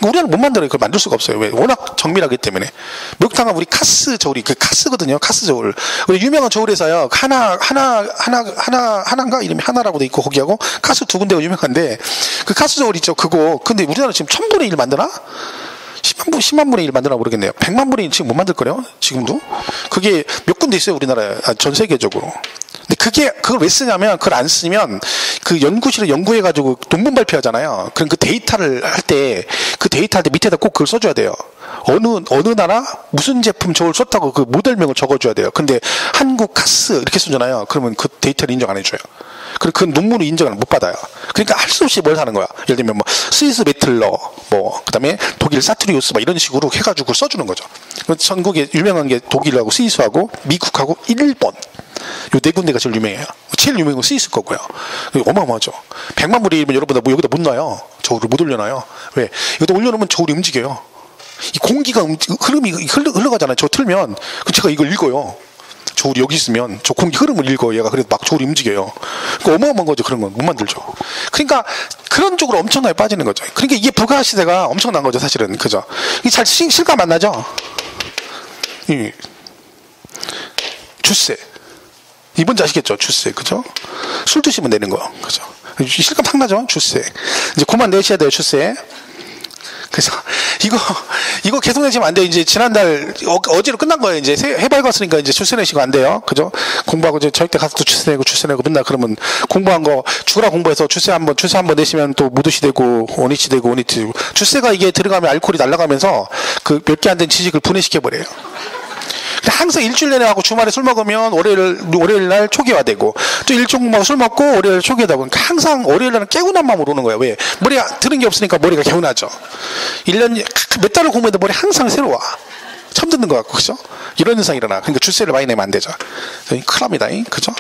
우리는 못 만들어요. 그걸 만들 수가 없어요. 왜? 워낙 정밀하기 때문에. 목욕탕 가면 우리 카스 저울이, 그 카스거든요. 카스 저울. 우리 유명한 저울에서요. 하나인가? 이름이 하나라고 돼 있고, 거기하고 카스 두 군데가 유명한데, 그 카스 저울 있죠. 그거. 근데 우리나라 지금 1000분의 1 만드나? 10만 분의 1 만드나 모르겠네요. 100만 분의 1 지금 못 만들 거래요. 지금도. 그게 몇 군데 있어요. 우리나라에. 전 세계적으로. 근데 그걸 왜 쓰냐면, 그걸 안 쓰면 그 연구실에 연구해가지고 논문 발표하잖아요. 그럼 그 데이터를 할 때, 밑에다 꼭 그걸 써줘야 돼요. 어느 나라 무슨 제품 저걸 썼다고 그 모델명을 적어줘야 돼요. 근데 한국 카스 이렇게 쓰잖아요. 그러면 그 데이터를 인정 안 해줘요. 그리고 그 논문을 인정을 못 받아요. 그러니까 할 수 없이 뭘 하는 거야. 예를 들면 뭐 스위스 메틀러, 그다음에 독일 사투리우스 이런 식으로 해가지고 그걸 써주는 거죠. 전국에 유명한 게 독일하고 스위스하고 미국하고 일본. 요 네 군데가 제일 유명해요. 제일 유명한 건 스위스 거고요. 어마어마하죠. 100만 분의 1이면 여러분들 뭐 여기다 못 놔요. 저울을 못 올려놔요. 왜? 여기다 올려놓으면 저울이 움직여요. 이 공기가 흐름이 흘러가잖아요. 저 틀면 제가 이걸 읽어요. 저울이 여기 있으면 저 공기 흐름을 읽어. 얘가 그래도 막 저울이 움직여요. 그러니까 어마어마한 거죠. 그런 건 못 만들죠. 그러니까 그런 쪽으로 엄청나게 빠지는 거죠. 그러니까 이게 부가 시대가 엄청난 거죠. 사실은. 그죠? 이게 잘 실감 안 나죠? 주세. 이번지 아시겠죠? 주세. 그죠? 술 드시면 내는 거. 그죠? 실감 탁 나죠? 주세. 이제 그만 내셔야 돼요. 주세. 그래서 이거 계속 내시면 안 돼요. 이제 지난달 어제로 끝난 거예요. 이제 해발갔으니까 이제 출세 내시고 안 돼요. 그죠? 공부하고 이제 저희 때 가서 또 출세 내고 맨날 그러면 공부한 거 주라 공부해서 출세 한번 내시면 또 무드시 되고 원위치 되고 출세가 이게 들어가면 알코올이 날아가면서 그 몇 개 안 된 지식을 분해시켜 버려요. 항상 일주일 내내 하고 주말에 술 먹으면 월요일 날 초기화되고 또 일주일 공부하고 술 먹고 월요일 초기화되고 그러니까 항상 월요일 날은 개운한 마음으로 오는 거예요. 왜? 머리가 들은 게 없으니까 머리가 개운하죠. 1년 몇 달을 공부해도 머리 항상 새로워. 처음 듣는 것 같고, 그죠? 이런 현상이 일어나. 그러니까 주세를 많이 내면 안 되죠. 큰일 납니다. 그죠?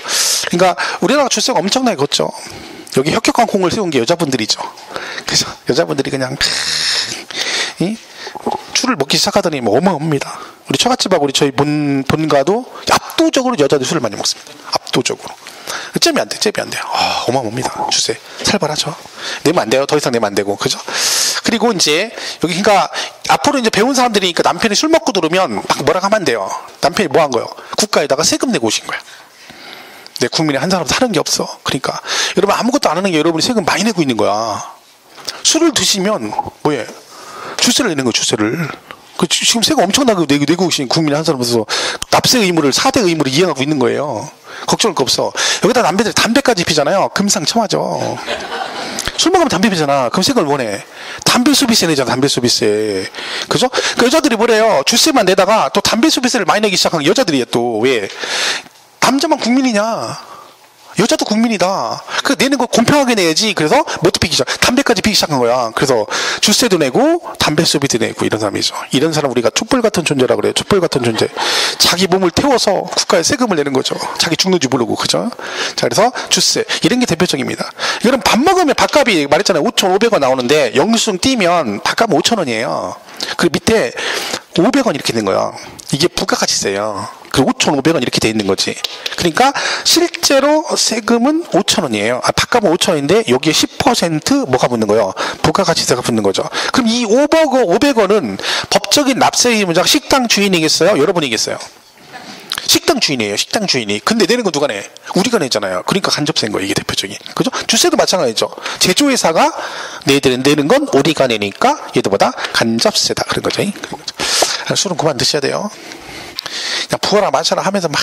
그러니까 우리나라 주세가 엄청나게 컸죠. 여기 혁혁한 공을 세운 게 여자분들이죠. 그죠? 여자분들이 그냥 술을 먹기 시작하더니 뭐 어마어마합니다. 우리 처갓집하고 우리 저희 본가도 압도적으로 여자들 술을 많이 먹습니다. 압도적으로. 잽이 안 돼요. 어마어마합니다. 주세. 살벌하죠. 내면 안 돼요. 더 이상 내면 안 되고. 그죠? 그리고 이제, 여기 그러니까, 앞으로 이제 배운 사람들이니까 남편이 술 먹고 들으면 막 뭐라 하면 안 돼요. 남편이 뭐 한 거예요? 국가에다가 세금 내고 오신 거야. 내 국민이 한 사람도 하는 게 없어. 그러니까, 여러분 아무것도 안 하는 게 여러분이 세금 많이 내고 있는 거야. 술을 드시면, 뭐예요? 주세를 내는 거예요, 주세를. 지금 세금 엄청나게 내고 계신 국민 한 사람으로서 납세 의무를 4대 의무를 이행하고 있는 거예요. 걱정할 거 없어. 여기다 담배까지 피잖아요. 금상첨화죠. 술 먹으면 담배 피잖아. 그럼 세금을 뭐네? 담배 수비세 내잖아. 담배 수비세. 그죠? 그 여자들이 뭐래요? 주세만 내다가 또 담배 수비세를 많이 내기 시작한 여자들이에요. 또 왜? 남자만 국민이냐? 여자도 국민이다. 그 내는 거 공평하게 내야지. 그래서 뭐도 피기 시작. 담배까지 피기 시작한 거야. 그래서 주세도 내고 담배 수비도 내고 이런 사람이죠. 이런 사람 우리가 촛불 같은 존재라고 그래요. 촛불 같은 존재. 자기 몸을 태워서 국가에 세금을 내는 거죠. 자기 죽는지 모르고. 그죠? 자, 그래서 주세. 이런 게 대표적입니다. 이거는 밥 먹으면 밥값이 말했잖아요. 5,500원 나오는데 영수증 띄면 밥값은 5,000원이에요. 그리고 밑에 500원 이렇게 있는 거예요. 이게 부가가치세요. 그 5,500원 이렇게 돼 있는 거지. 그러니까 실제로 세금은 5,000원이에요. 밥값은 5,000원인데 여기에 10% 뭐가 붙는 거예요? 부가가치세가 붙는 거죠. 그럼 이 500원은 법적인 납세 의무자가 식당 주인이겠어요? 여러분이겠어요? 식당 주인이에요. 식당 주인이. 근데 내는 건 누가 내? 우리가 내잖아요. 그러니까 간접세인 거예요. 이게 대표적인. 그죠? 주세도 마찬가지죠. 제조회사가 내는 건 우리가 내니까 얘들보다 간접세다. 그런 거죠. 술은 그만 드셔야 돼요. 그냥 부어라 마셔라 하면서 막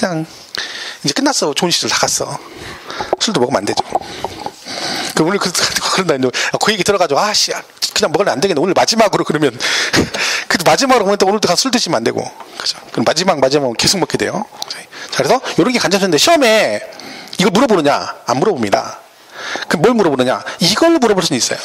그냥 이제 끝났어. 좋은 시절 다 갔어. 술도 먹으면 안 되죠. 그 오늘 그런다 그 얘기 들어가지고 아씨 그냥 먹으면 안 되겠네. 오늘 마지막으로 그러면 그 마지막으로 보면 또 오늘도 가서 술 드시면 안 되고 그죠? 그럼 마지막 계속 먹게 돼요. 자, 그래서 이런 게 간접세인데 시험에 이걸 물어보느냐 안 물어봅니다. 그럼 뭘 물어보느냐 이걸 물어볼 수는 있어요.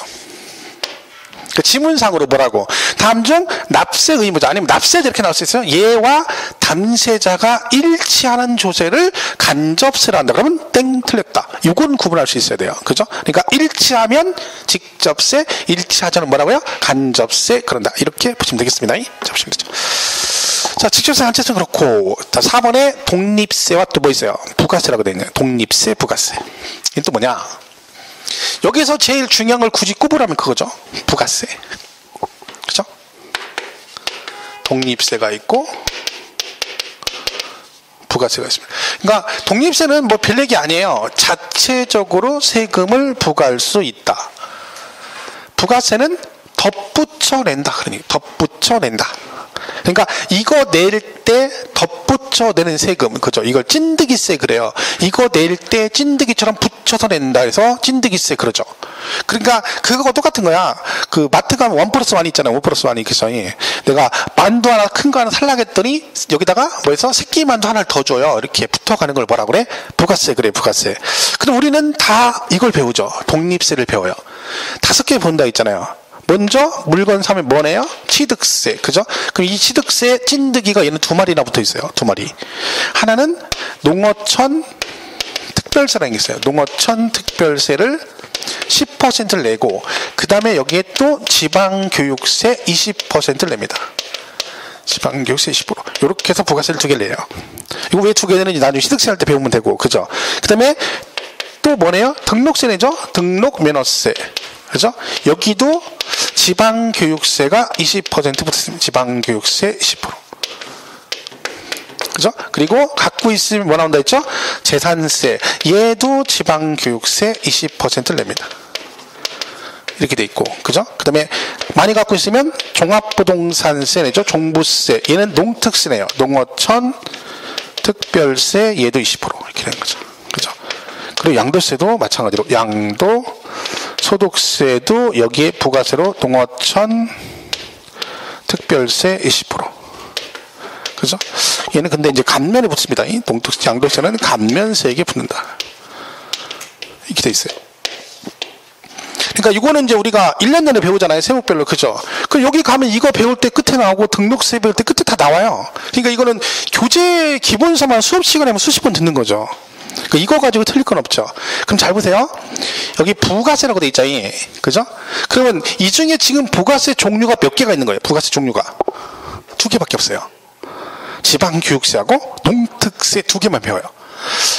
그 지문상으로 뭐라고 다음 중 납세 의무자 아니면 납세자 이렇게 나올 수 있어요. 얘와 담세자가 일치하는 조세를 간접세라 한다. 그러면 땡 틀렸다. 요건 구분할 수 있어야 돼요. 그죠? 그러니까 일치하면 직접세, 일치하자는 뭐라고요? 간접세 그런다. 이렇게 보시면 되겠습니다. 자, 보시면 되죠. 자, 직접세 한채는 그렇고 자, 4번에 독립세와 또 뭐 있어요? 부가세라고 되어 있네요. 독립세, 부가세. 이건 또 뭐냐? 여기서 제일 중요한 걸 굳이 꼽으라면 그거죠. 부가세. 독립세가 있고 부가세가 있습니다. 그러니까 독립세는 뭐 별 얘기 아니에요. 자체적으로 세금을 부과할 수 있다. 부가세는 덧붙여 낸다. 그러니 덧붙여 낸다. 그러니까 이거 낼 때 덧붙여 내는 세금, 그죠? 이걸 찐득이세 그래요. 이거 낼 때 찐득이처럼 붙여서 낸다 해서 찐득이세 그러죠. 그러니까 그거가 똑같은 거야. 그 마트 가면 1+1 있잖아요. 1+1이 그죠? 내가 만두 하나 큰 거 하나 살라고 했더니 여기다가 뭐해서 새끼 만두 하나를 더 줘요. 이렇게 붙어가는 걸 뭐라 그래? 부가세 그래, 부가세. 그럼 우리는 다 이걸 배우죠. 독립세를 배워요. 5개 본다 있잖아요. 먼저 물건 사면 뭐네요? 취득세, 그죠? 그럼 이 취득세 찐득이가 얘는 2마리나 붙어 있어요. 2마리. 하나는 농어촌 특별세라는 게 있어요. 농어촌 특별세를 10%를 내고 그 다음에 여기에 또 지방교육세 20%를 냅니다. 지방교육세 20%. 이렇게 해서 부가세를 2개를 내요. 이거 왜 2개 내는지 나중에 취득세 할 때 배우면 되고, 그죠? 그 다음에 또 뭐네요? 등록세 내죠? 등록면허세. 그죠? 여기도 지방교육세가 20% 붙습니다. 지방교육세 20%. 그죠? 그리고 갖고 있으면 뭐 나온다 했죠? 재산세. 얘도 지방교육세 20%를 냅니다. 이렇게 돼 있고, 그죠? 그 다음에 많이 갖고 있으면 종합부동산세 내죠? 종부세. 얘는 농특세네요. 농어촌 특별세 얘도 20% 이렇게 되는 거죠. 그죠? 그리고 양도세도 마찬가지로 양도 소득세도 여기에 부가세로 농어촌 특별세 20%. 그죠? 얘는 근데 이제 감면에 붙습니다. 이 양도세는 감면세에게 붙는다. 이렇게 돼 있어요. 그러니까 이거는 이제 우리가 1년 내내 배우잖아요. 세목별로. 그죠? 그 여기 가면 이거 배울 때 끝에 나오고 등록세 배울 때 끝에 다 나와요. 그러니까 이거는 교재 기본서만 수업 시간에 수십 번 듣는 거죠. 그러니까 이거 가지고 틀릴 건 없죠. 그럼 잘 보세요. 여기 부가세라고 돼 있죠. 그죠? 그러면 이 중에 지금 부가세 종류가 몇 개가 있는 거예요? 부가세 종류가 2개밖에 없어요. 지방교육세하고 농특세 2개만 배워요.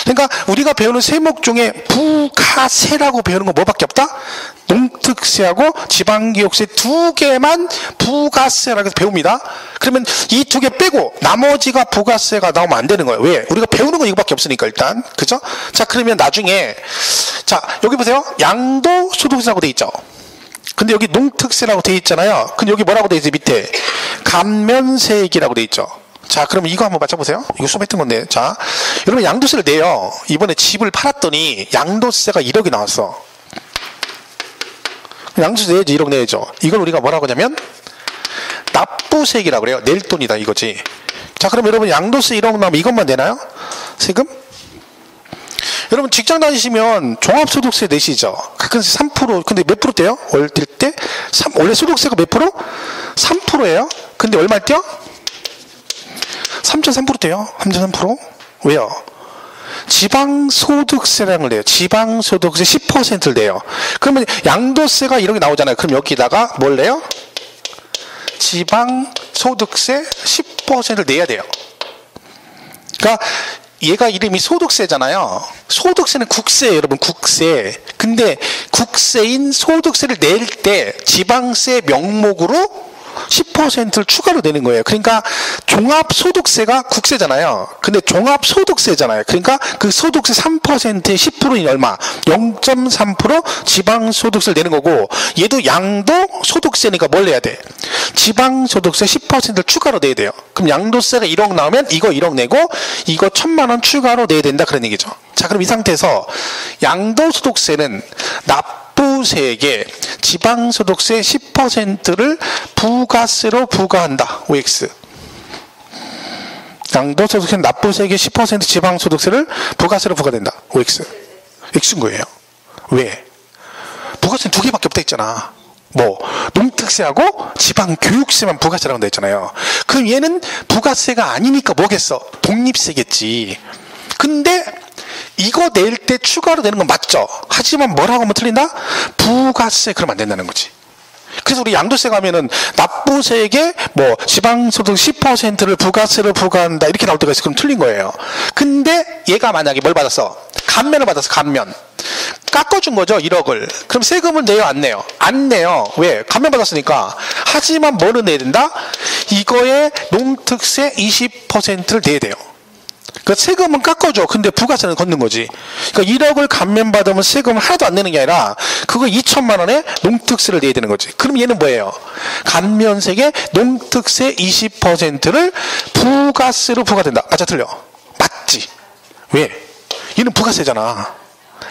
그러니까 우리가 배우는 세목 중에 부가세라고 배우는 건 뭐밖에 없다? 농특세하고 지방교육세 2개만 부가세라고 해서 배웁니다. 그러면 이 2개 빼고 나머지가 부가세가 나오면 안 되는 거예요. 왜? 우리가 배우는 건 이거밖에 없으니까 일단. 그죠? 자, 그러면 나중에 자, 여기 보세요. 양도소득세라고 돼 있죠. 근데 여기 농특세라고 돼 있잖아요. 근데 여기 뭐라고 돼 있어요? 밑에 감면세액이라고 돼 있죠. 자, 그럼 이거 한번 맞춰보세요. 이거 수업 했던 건데. 자, 여러분 양도세를 내요. 이번에 집을 팔았더니 양도세가 1억이 나왔어. 양도세 내야지. 1억 내야죠. 이걸 우리가 뭐라고 하냐면 납부세액이라고 그래요. 낼 돈이다 이거지. 자, 그럼 여러분 양도세 1억 나오면 이것만 내나요? 세금? 여러분 직장 다니시면 종합소득세 내시죠. 가끔씩 3%. 근데 몇 프로 떼요? 월 뛸 때? 원래 소득세가 몇 프로? 3%예요. 근데 얼마 떼요? 3.3% 돼요. 3.3%? 왜요? 지방소득세라는 걸 내요. 지방소득세 10%를 내요. 그러면 양도세가 이렇게 나오잖아요. 그럼 여기다가 뭘 내요? 지방소득세 10%를 내야 돼요. 그러니까 얘가 이름이 소득세잖아요. 소득세는 국세예요, 여러분. 국세. 근데 국세인 소득세를 낼 때 지방세 명목으로 10%를 추가로 내는 거예요. 그러니까 종합소득세가 국세잖아요. 근데 종합소득세잖아요. 그러니까 그 소득세 3%의 10%인 얼마? 0.3% 지방소득세를 내는 거고, 얘도 양도소득세니까 뭘 내야 돼? 지방소득세 10%를 추가로 내야 돼요. 그럼 양도세가 1억 나오면 이거 1억 내고 이거 1,000만 원 추가로 내야 된다 그런 얘기죠. 자, 그럼 이 상태에서 양도소득세는 납부세액에 지방소득세 10%를 부가세로 부과한다. OX. 양도소득세는 납부세액의 10% 지방소득세를 부가세로 부과된다. OX. X인 거예요. 왜? 부가세는 2개밖에 없다 했잖아. 뭐 농특세하고 지방교육세만 부가세라고 돼 있잖아요. 그럼 얘는 부가세가 아니니까 뭐겠어? 독립세겠지. 근데 이거 낼 때 추가로 내는 건 맞죠? 하지만 뭐라고 하면 틀린다? 부가세 그러면 안 된다는 거지. 그래서 우리 양도세 가면은 납부세액에 뭐 지방소득 10%를 부가세로 부과한다 이렇게 나올 때가 있어. 그럼 틀린 거예요. 근데 얘가 만약에 뭘 받았어? 감면을 받았어. 감면. 깎아준 거죠, 1억을. 그럼 세금을 내요, 안 내요? 안 내요. 왜? 감면받았으니까. 하지만 뭐는 내야 된다? 이거에 농특세 20%를 내야 돼요. 그러니까 세금은 깎아줘. 근데 부가세는 걷는 거지. 그러니까 1억을 감면받으면 세금을 하나도 안 내는 게 아니라 그거 2천만 원에 농특세를 내야 되는 거지. 그럼 얘는 뭐예요? 감면세계 농특세 20%를 부가세로 부과된다. 맞아, 틀려? 맞지? 왜? 얘는 부가세잖아.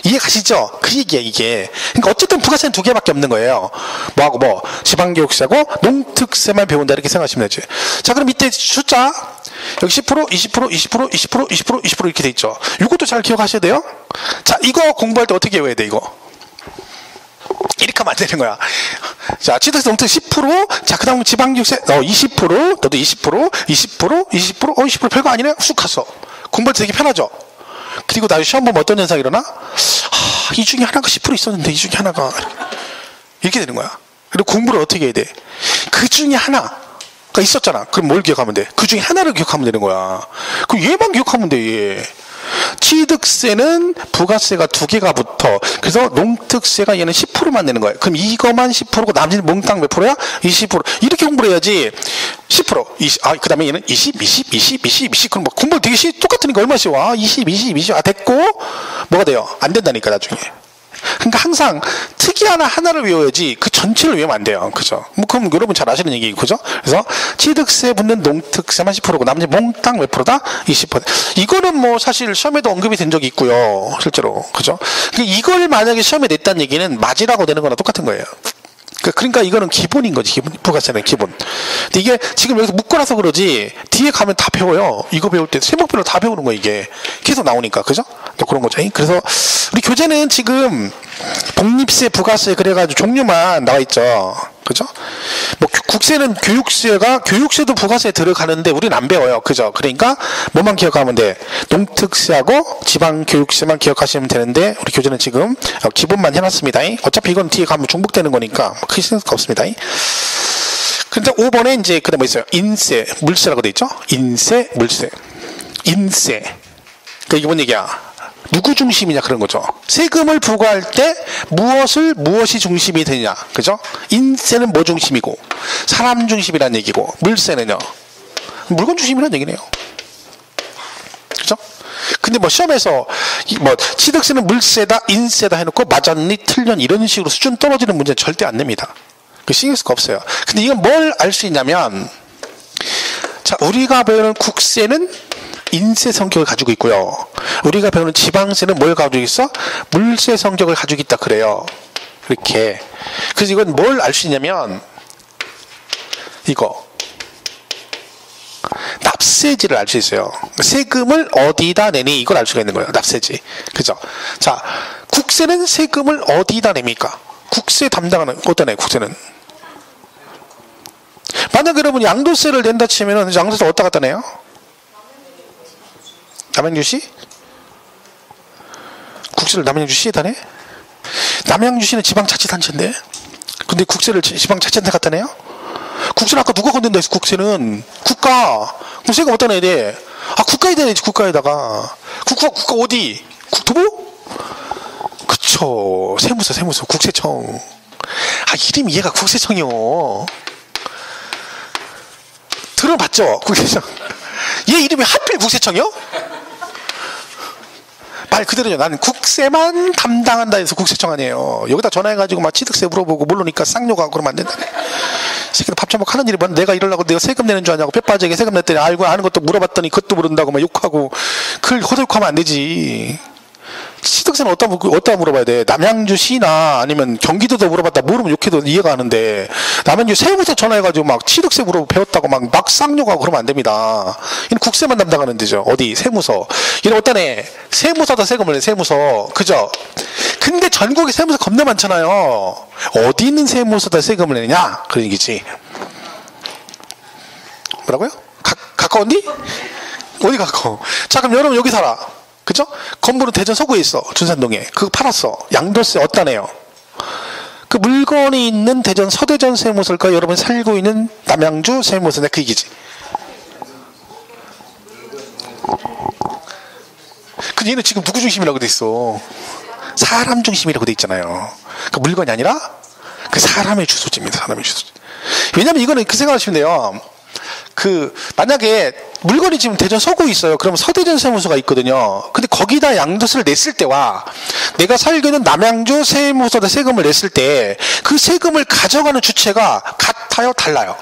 이해 가시죠? 그 얘기야, 이게. 그러니까 어쨌든 부가세는 두 개밖에 없는 거예요. 뭐하고 뭐? 지방교육세하고 농특세만 배운다, 이렇게 생각하시면 되지. 자, 그럼 밑에 숫자 여기 10%, 20%, 20%, 20%, 20%, 20% 이렇게 돼 있죠. 이것도 잘 기억하셔야 돼요. 자, 이거 공부할 때 어떻게 외워야 돼, 이거? 이렇게 하면 안 되는 거야. 자, 취득세 농특세 10%, 자, 그 다음 지방교육세 20%, 너도 20%, 20%, 20%, 20% 별거 아니네? 쑥 갔어. 공부할 때 되게 편하죠? 그리고 나중에 시험 보면 어떤 현상이 일어나? 이 중에 하나가 10% 있었는데 이 중에 하나가 이렇게 되는 거야. 그리고 공부를 어떻게 해야 돼? 그 중에 하나가 있었잖아. 그럼 뭘 기억하면 돼? 그 중에 하나를 기억하면 되는 거야. 그럼 얘만 기억하면 돼, 얘. 취득세는 부가세가 두 개가 붙어. 그래서 농특세가 얘는 10%만 내는 거야. 그럼 이거만 10%고 나머지는 몽땅 몇 프로야? 20%. 이렇게 공부를 해야지. 10%, 20, 그 다음에 얘는 20, 20, 20, 20, 20. 그럼 뭐 공부 되게 똑같으니까 얼마 쉬워? 20, 20, 20. 됐고, 뭐가 돼요? 안 된다니까, 나중에. 그러니까 항상 특이 하나를 외워야지 그 전체를 외우면 안 돼요. 그죠? 뭐 그럼 여러분 잘 아시는 얘기고, 그죠? 그래서 취득세 붙는 농특세만 10%고 나머지 몽땅 몇 프로다? 20%. 이거는 뭐 사실 시험에도 언급이 된 적이 있고요. 실제로. 그죠? 이걸 만약에 시험에 냈다는 얘기는 맞으라고 되는 거나 똑같은 거예요. 그러니까 이거는 기본인 거지, 기본. 부가세는 기본. 근데 이게 지금 여기서 묶어놔서 그러지, 뒤에 가면 다 배워요. 이거 배울 때 세목별로 다 배우는 거, 이게. 계속 나오니까. 그죠? 또 그런 거죠. 그래서 우리 교재는 지금 복립세, 부가세 그래가지고 종류만 나와 있죠. 그죠? 뭐 국세는 교육세도 부가세에 들어가는데 우리는 안 배워요. 그죠? 그러니까 뭐만 기억하면 돼? 농특세하고 지방교육세만 기억하시면 되는데 우리 교재는 지금 기본만 해놨습니다. 어차피 이건 뒤에 가면 중복되는 거니까 크게 생각 없습니다. 근데 5번에 이제 그 다음에 뭐 있어요? 인세, 물세라고 돼 있죠? 인세, 물세. 인세. 그러니까 이게 뭔 얘기야? 누구 중심이냐 그런 거죠. 세금을 부과할 때 무엇이 중심이 되냐. 그죠? 인세는 뭐 중심이고 사람 중심이라는 얘기고 물세는요. 물건 중심이라는 얘기네요. 그죠? 근데 뭐 시험에서 뭐 취득세는 물세다 인세다 해놓고 맞았니 틀렸니 이런 식으로 수준 떨어지는 문제는 절대 안 냅니다. 그 신경 쓸 거 없어요. 근데 이건 뭘 알 수 있냐면 자, 우리가 배우는 국세는 인세 성격을 가지고 있고요. 우리가 배우는 지방세는 뭘 가지고 있어? 물세 성격을 가지고 있다 그래요. 이렇게. 그래서 이건 뭘 알 수 있냐면 이거 납세지를 알 수 있어요. 세금을 어디다 내니 이걸 알 수가 있는 거예요. 납세지. 그죠? 자, 국세는 세금을 어디다 냅니까? 국세 담당하는 어디다 내? 국세는 만약 여러분 양도세를 낸다 치면은 양도세 어디다 갖다 내요? 남양주시? 국세를 남양주시에다 내? 남양주시는 지방자치단체인데? 근데 국세를 지방자치단체 갖다 내요? 국세는 아까 누가 건넨다 했어? 국세는 국가. 그럼 세금 어디다 내야 돼? 국가에다 내야지. 국가에다가. 국가 어디? 국토부? 그쵸. 세무서 국세청. 이름이 얘가 국세청이요. 들어봤죠? 국세청. 얘 이름이 하필 국세청이요? 말 그대로죠. 나는 국세만 담당한다 해서 국세청 아니에요. 여기다 전화해가지고 막 취득세 물어보고 모르니까 쌍욕하고 그러면 안 된다. 새끼들 밥 처먹 하는 일이 뭐 내가 이러려고 내가 세금 내는 줄 아냐고 뼈빠지게 세금 냈더니 알고 아는 것도 물어봤더니 그것도 모른다고 막 욕하고 그걸 호들욕하면 안 되지. 취득세는 어디다 물어봐야 돼? 남양주시나 아니면 경기도도 물어봤다 모르면 욕해도 이해가 하는데 남양주 세무서 전화해가지고 막 취득세 물어보고 배웠다고 막 쌍욕하고 그러면 안 됩니다. 이는 국세만 담당하는 데죠. 어디? 세무서. 얘는 어디다 내? 세무서다 세금을 내. 세무서. 그죠? 근데 전국에 세무서 겁나 많잖아요. 어디 있는 세무서다 세금을 내냐? 그런 얘기지. 뭐라고요? 가까웠니? 어디 가까워? 자, 그럼 여러분 여기 살아. 그죠? 건물은 대전 서구에 있어. 준산동에. 그거 팔았어. 양도세 어디다 내요? 그 물건이 있는 대전 서대전 세무서일까? 여러분 살고 있는 남양주 세무서네. 그 얘기지. 근데 얘는 지금 누구 중심이라고 돼 있어? 사람 중심이라고 돼 있잖아요. 그 물건이 아니라 그 사람의 주소지입니다. 사람의 주소지. 왜냐면 이거는 그 생각하시면 돼요. 만약에 물건이 지금 대전 서구에 있어요. 그러면 서대전 세무서가 있거든요. 근데 거기다 양도세를 냈을 때와 내가 살고 있는 남양주 세무서에다 세금을 냈을 때 그 세금을 가져가는 주체가 같아요? 달라요?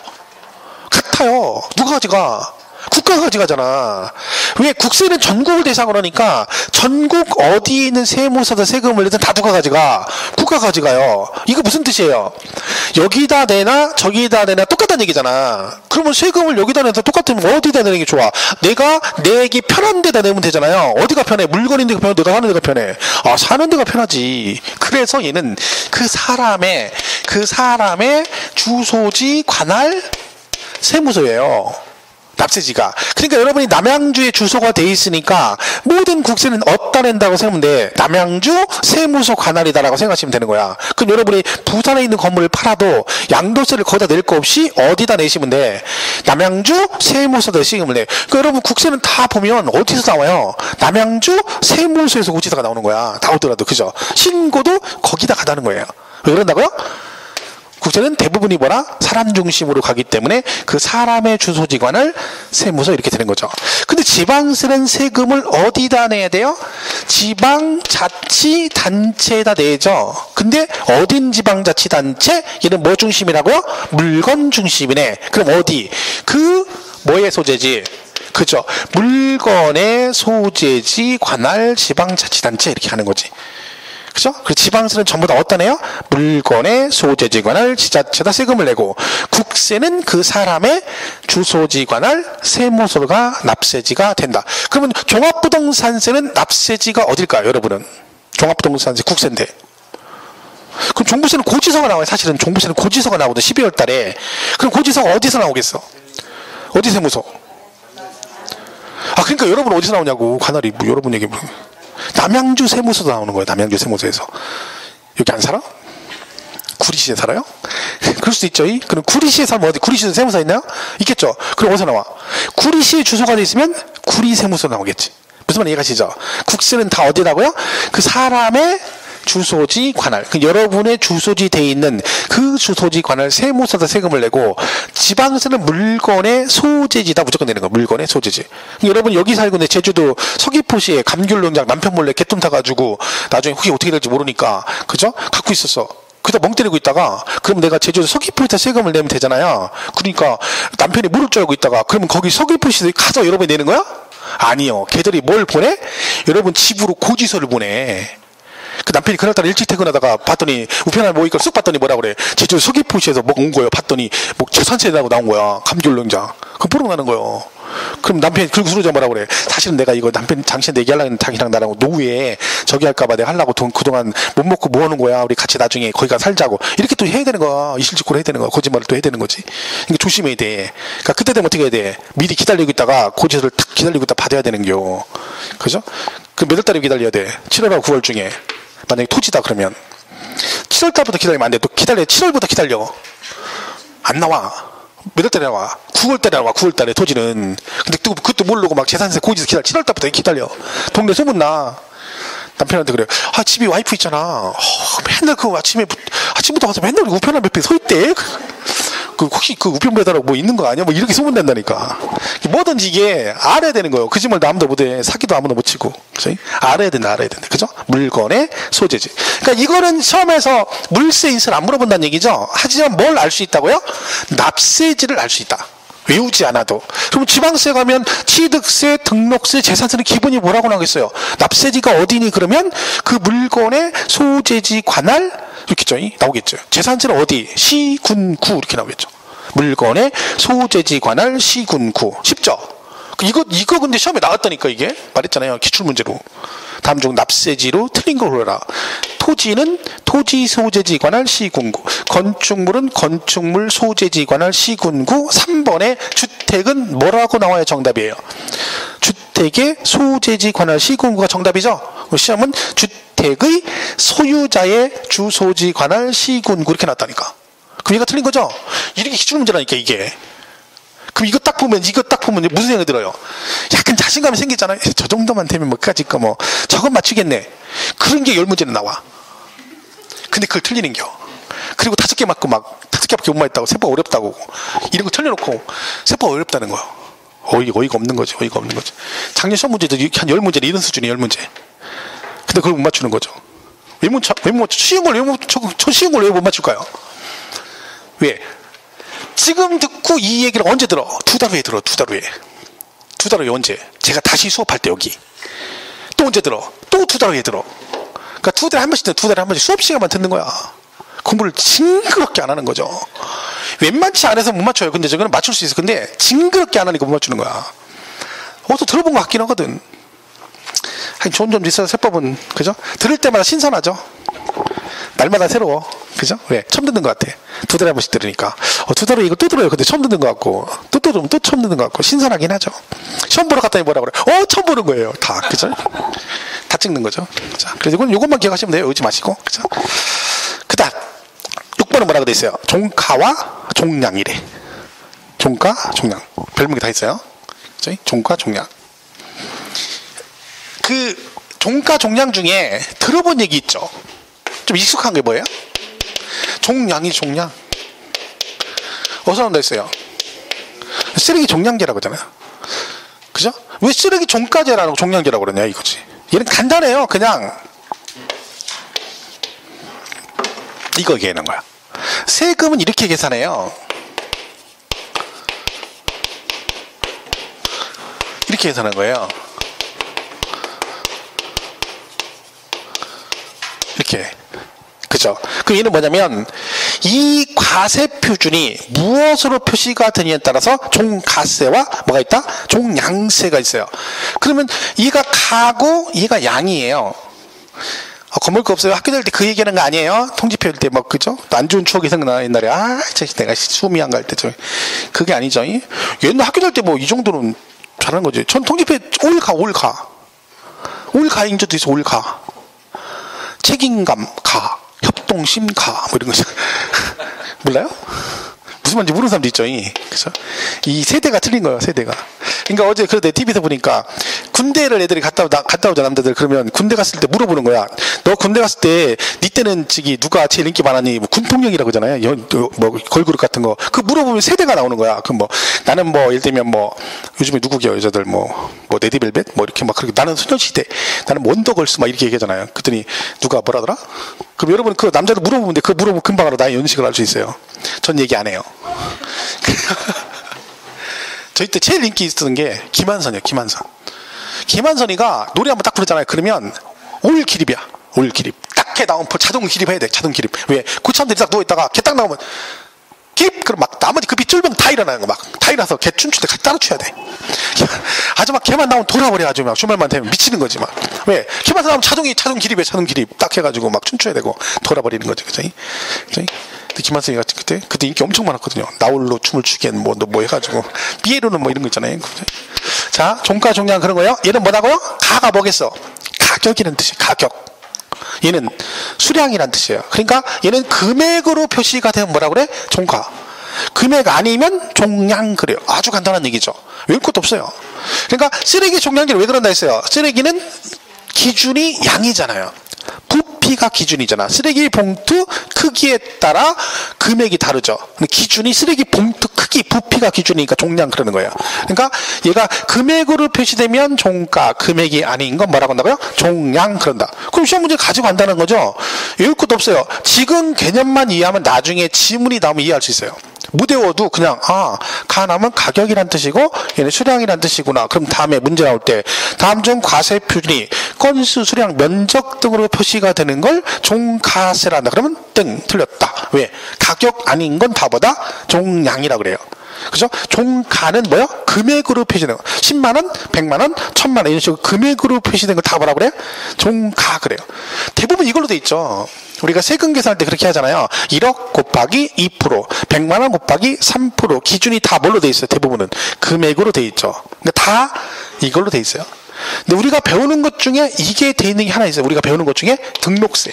같아요. 누가 가져가? 국가가 가져가잖아. 왜? 국세는 전국을 대상으로 하니까 전국 어디에 있는 세무서에다 세금을 내든 다 누가 가져가? 국가가 가져가요. 이거 무슨 뜻이에요? 여기다 내나 저기다 내나 똑같다는 얘기잖아. 그러면 세금을 여기다 내도 똑같으면 어디다 내는 게 좋아? 내가 내기 편한 데다 내면 되잖아요. 어디가 편해? 물건 있는 데가 편해? 내가 사는 데가 편해? 아, 사는 데가 편하지. 그래서 얘는 그 사람의 주소지 관할 세무서예요. 납세지가. 그러니까 여러분이 남양주에 주소가 돼 있으니까 모든 국세는 어디다 낸다고 생각하면 돼. 남양주 세무서 관할이다라고 생각하시면 되는 거야. 그럼 여러분이 부산에 있는 건물을 팔아도 양도세를 거기다 낼 거 없이 어디다 내시면 돼. 남양주 세무서에다 세금을 내. 그러니까 여러분 국세는 다 보면 어디서 나와요? 남양주 세무서에서 고지서가 나오는 거야. 나오더라도. 그죠? 신고도 거기다 가다는 거예요. 왜 그런다고요? 국세는 대부분이 뭐라? 사람 중심으로 가기 때문에 그 사람의 주소지관을 세무서 이렇게 되는 거죠. 근데 지방세는 세금을 어디다 내야 돼요? 지방자치단체에다 내죠. 근데 어딘 지방자치단체? 얘는 뭐 중심이라고요? 물건 중심이네. 그럼 어디? 뭐의 소재지? 그죠? 물건의 소재지 관할 지방자치단체 이렇게 하는 거지. 그죠? 그 지방세는 전부 다 어디다 내요? 물건의 소재지 관할 지자체에다 세금을 내고, 국세는 그 사람의 주소지 관할 세무서가 납세지가 된다. 그러면 종합부동산세는 납세지가 어딜까요, 여러분은? 종합부동산세 국세인데. 그럼 종부세는 고지서가 나와요. 사실은 종부세는 고지서가 나오거든, 12월 달에. 그럼 고지서가 어디서 나오겠어? 어디 세무서? 아, 그러니까 여러분 어디서 나오냐고, 관할이. 뭐 여러분 얘기 뭐. 남양주 세무서도 나오는 거예요. 남양주 세무서에서. 여기 안 살아? 구리시에 살아요? 그럴 수도 있죠. 그럼 구리시에 살면 어디? 구리시에 세무서 있나요? 있겠죠. 그럼 어디서 나와? 구리시에 주소가 돼 있으면 구리 세무서 나오겠지. 무슨 말 이해가시죠? 국세는 다 어디라고요? 그 사람의 주소지 관할, 여러분의 주소지 돼 있는 그 주소지 관할 세무서에다 세금을 내고, 지방세는 물건의 소재지다 무조건 내는 거야. 물건의 소재지. 여러분 여기 살고 있는데 제주도 서귀포시에 감귤 농장 남편 몰래 개똥 타가지고 나중에 혹시 어떻게 될지 모르니까, 그죠? 갖고 있었어. 그다 멍 때리고 있다가, 그럼 내가 제주도 서귀포에다 세금을 내면 되잖아요. 그러니까 남편이 물을 줄 알고 있다가, 그러면 거기 서귀포시에 가서 여러분이 내는 거야? 아니요. 걔들이 뭘 보내? 여러분 집으로 고지서를 보내. 그 남편이 그날따라 일찍 퇴근하다가 봤더니 우편함 모이니까 쑥 봤더니 뭐라 그래? 제주 서귀포시에서 뭐 온 거예요. 봤더니 뭐 재산세라고 나온 거야. 감귤 농장. 그럼 뽀록 나는 거예요. 그럼 남편이 그리고 수로자 뭐라 그래? 사실은 내가 이거 남편 당신한테 얘기하려고 했는데 자기랑 나랑 노후에 저기 할까봐 내가 하려고 돈 그동안 못 먹고 뭐 하는 거야. 우리 같이 나중에 거기 가서 살자고. 이렇게 또 해야 되는 거야. 이실직고를 해야 되는 거야. 거짓말을 또 해야 되는 거지. 그러니까 조심해야 돼. 그러니까 그때 되면 어떻게 해야 돼? 미리 기다리고 있다가 고지서를 탁 기다리고 있다 받아야 되는겨. 그죠? 그 몇 월 달에 기다려야 돼? 7월하고 9월 중에. 만약에 토지다 그러면 7월달부터 기다리면 안 돼. 또 기다려. 7월부터 기다려. 안 나와. 몇 월달에 나와? 9월달에 나와. 9월달에 토지는. 근데 또 그것도 모르고 막 재산세 고지서 기다려. 7월달부터 기다려. 동네 소문나. 남편한테 그래. 아, 집에 와이프 있잖아. 맨날 그 아침부터 가서 맨날 우편함 옆에 서 있대. 혹시 그 우편 배달하고 뭐 있는 거 아니야? 뭐 이렇게 소문낸다니까. 뭐든지 이게 알아야 되는 거예요. 거짓말도 아무도 못해. 사기도 아무도 못 치고. 그죠? 알아야 된다. 그죠? 물건의 소재지. 그러니까 이거는 시험에서 물세 인세를 안 물어본다는 얘기죠. 하지만 뭘 알 수 있다고요? 납세지를 알 수 있다. 외우지 않아도. 그럼 지방세 가면 취득세, 등록세, 재산세는 기본이 뭐라고 나오겠어요? 납세지가 어디니? 그러면 그 물건의 소재지 관할 이렇게 나오겠죠. 재산세는 어디? 시, 군, 구 이렇게 나오겠죠. 물건의 소재지 관할 시, 군, 구. 쉽죠? 이거 근데 시험에 나왔다니까 이게. 말했잖아요. 기출문제로. 다음 중 납세지로 틀린 걸 골라라. 토지는 토지 소재지 관할 시군구. 건축물은 건축물 소재지 관할 시군구. 3번에 주택은 뭐라고 나와야 정답이에요? 주택의 소재지 관할 시군구가 정답이죠? 시험은 주택의 소유자의 주소지 관할 시군구 이렇게 나왔다니까. 그럼 얘가 틀린 거죠? 이렇게 기출문제라니까 이게. 그럼 이거 딱 보면 무슨 생각이 들어요? 약간 자신감이 생기잖아요. 저 정도만 되면 뭐까짓 거 뭐 저건 맞추겠네. 그런 게 10문제는 나와. 근데 그걸 틀리는겨. 그리고 5개 맞고 막 5개밖에 못 맞았다고 세법 어렵다고 이런 거 틀려놓고 세법 어렵다는 거야. 어이가 없는 거지. 어이가 없는 거지. 작년 시험 문제도 한 10문제는 이런 수준이 10문제. 근데 그걸 못 맞추는 거죠. 왜 못 맞춰? 쉬운 걸 왜 못 맞출까요? 왜? 지금 듣고 이 얘기를 언제 들어? 2달 후에 들어. 2달 후에. 2달 후에 언제? 제가 다시 수업할 때 여기. 또 언제 들어? 또 2달 후에 들어. 그러니까 2달에 한 번씩 2달에 한 번씩 수업 시간만 듣는 거야. 공부를 징그럽게 안 하는 거죠. 웬만치 안 해서 못 맞춰요. 근데 저거는 맞출 수 있어. 근데 징그럽게 안 하니까 못 맞추는 거야. 어디서 들어본 것 같긴 하거든. 하긴 좋은 점도 있어요. 세법은. 그죠? 들을 때마다 신선하죠. 날마다 새로워. 그죠? 왜? 처음 듣는 것 같아. 2달에 한 번씩 들으니까. 2달 후에 이거 또 들어요. 근데 처음 듣는 것 같고. 또 들으면 또 처음 듣는 것 같고. 신선하긴 하죠. 시험 보러 갔더니 뭐라 그래? 처음 보는 거예요. 다. 그죠? 다 찍는 거죠. 자, 그래서 이것만 기억하시면 돼요. 외우지 마시고. 그죠? 그 다음. 6번은 뭐라고 돼 있어요? 종가와 종량이래. 종가, 종량. 별명이 다 있어요. 그죠? 종가, 종량. 그 종가, 종량 중에 들어본 얘기 있죠? 좀 익숙한 게 뭐예요? 종량이 종량. 어디서 나온다 했어요? 쓰레기 종량제라고 하잖아요. 그죠? 왜 쓰레기 종가제라고 종량제라고 그러냐 이거지. 얘는 간단해요. 그냥 이거 얘기하는 거야. 세금은 이렇게 계산해요. 이렇게 계산한 거예요. 이렇게. 그죠? 그럼 얘는 뭐냐면 이 과세 표준이 무엇으로 표시가 되느냐에 따라서 종가세와 뭐가 있다? 종량세가 있어요. 그러면 얘가 가고 얘가 양이에요. 겁먹을 거 없어요. 학교 다닐 때 그 얘기하는 거 아니에요? 통지표 할 때 막 그죠? 또 안 좋은 추억이 생각나 옛날에. 내가 수미 안 갈 때 그게 아니죠. 옛날 학교 다닐 때 뭐 이 정도는 잘하는 거지. 전 통지표 올가 인조도 있어. 올가 책임감 가 협동심 가 뭐 이런 거죠. 몰라요? 무슨 말인지 모르는 사람도 있죠. 그래서 이 세대가 틀린 거예요. 세대가. 그러니까 어제 그런데 TV에서 보니까 군대를 애들이 갔다 오자 남자들. 그러면 군대 갔을 때 물어보는 거야. 너 군대 갔을 때 니 때는 누가 제일 인기 많았니? 뭐 군통령이라고 하잖아요. 뭐 걸그룹 같은 거. 그 물어보면 세대가 나오는 거야. 그럼 뭐 나는 뭐 예를 들면 뭐 요즘에 누구게요 여자들 뭐 레디벨벳 뭐 이렇게 막 그렇게 나는 소녀시대 나는 원더걸스 막 이렇게 얘기하잖아요. 그랬더니 누가 뭐라더라? 그럼 여러분 그 남자들 물어보는데 그 물어보면 금방 알아. 나의 연식을 알 수 있어요. 전 얘기 안 해요. 저희 때 제일 인기 있었던 게 김한선이에요. 김한선이가 노래 한번 딱 부르잖아요. 그러면 올 기립이야. 올 기립. 딱 해 나오면 자동 기립해야 돼. 자동 기립. 왜? 고참들이 딱 누워있다가 걔 딱 나오면 기립! 그럼 막 나머지 그 빗줄병 다 일어나는 거 막. 다 일어나서 걔 춤출 때 같이 따라 춰야 돼. 아주 막 걔만 나오면 돌아버려. 아주 막 주말만 되면 미치는 거지 막. 왜? 걔만 나오면 자동 기립에 자동 기립 딱 해가지고 막 춤춰야 되고 돌아버리는 거지. 그죠? 근데 김한선이가 그때 인기 엄청 많았거든요. 나홀로 춤을 추기엔 뭐 해가지고 삐에로는 뭐 이런 거 있잖아요. 자, 종가 종량 그런 거예요. 얘는 뭐라고요? 가가 뭐겠어? 가격이라는 뜻이에요. 가격. 얘는 수량이란 뜻이에요. 그러니까 얘는 금액으로 표시가 되면 뭐라 그래? 종가. 금액 아니면 종량 그래요. 아주 간단한 얘기죠. 외울 것도 없어요. 그러니까 쓰레기 종량제를 왜 그런다 했어요? 쓰레기는 기준이 양이잖아요. 부피가 기준이잖아. 쓰레기 봉투 크기에 따라 금액이 다르죠. 기준이 쓰레기 봉투 크기, 부피가 기준이니까 종량 그러는 거예요. 그러니까 얘가 금액으로 표시되면 종가, 금액이 아닌 건 뭐라고 한다고요? 종량 그런다. 그럼 시험 문제 가지고 간다는 거죠. 외울 것도 없어요. 지금 개념만 이해하면 나중에 지문이 나오면 이해할 수 있어요. 못 외워도 그냥 가 나오면 가격이란 뜻이고 얘는 수량이란 뜻이구나. 그럼 다음에 문제 나올 때 다음 중 과세 표준이 건수, 수량, 면적 등으로 표시가 되는 걸 종가세란다. 그러면 땡 틀렸다. 왜? 가격 아닌 건 다보다 종량이라 그래요. 그죠? 종가는 뭐요? 금액으로 표시된 거. 10만 원, 100만 원, 1000만 원 이런 식으로 금액으로 표시된 거 다 뭐라 그래요? 종가 그래요. 대부분 이걸로 돼 있죠. 우리가 세금 계산할 때 그렇게 하잖아요. 1억 곱하기 2%, 100만 원 곱하기 3% 기준이 다 뭘로 돼 있어요? 대부분은 금액으로 돼 있죠. 그러니까 다 이걸로 돼 있어요. 근데 우리가 배우는 것 중에 이게 돼 있는 게 하나 있어요. 우리가 배우는 것 중에 등록세.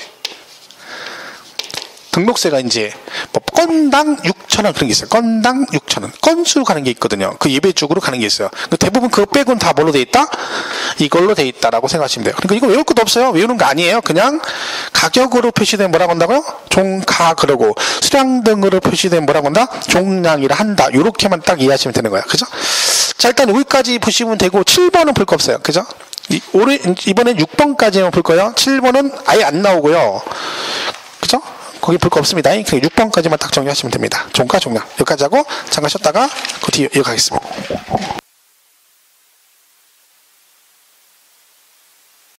등록세가 이제 뭐 건당 6,000원 그런 게 있어요. 건당 6,000원. 건수 가는 게 있거든요. 그 예배쪽으로 가는 게 있어요. 대부분 그거 빼고는 다 뭘로 돼 있다? 이걸로 돼 있다라고 생각하시면 돼요. 그러니까 이거 외울 것도 없어요. 외우는 거 아니에요. 그냥 가격으로 표시된 뭐라고 한다고요? 종가 그러고 수량 등으로 표시된 뭐라고 한다? 종량이라 한다. 요렇게만 딱 이해하시면 되는 거야. 그죠? 자, 일단 여기까지 보시면 되고 7번은 볼 거 없어요. 그죠? 이번엔 6번까지만 볼 거예요. 7번은 아예 안 나오고요. 그죠? 거기 볼 거 없습니다. 6번까지만 딱 정리하시면 됩니다. 종가, 종량. 여기까지 하고 잠깐 쉬었다가 그 뒤에 이어가겠습니다.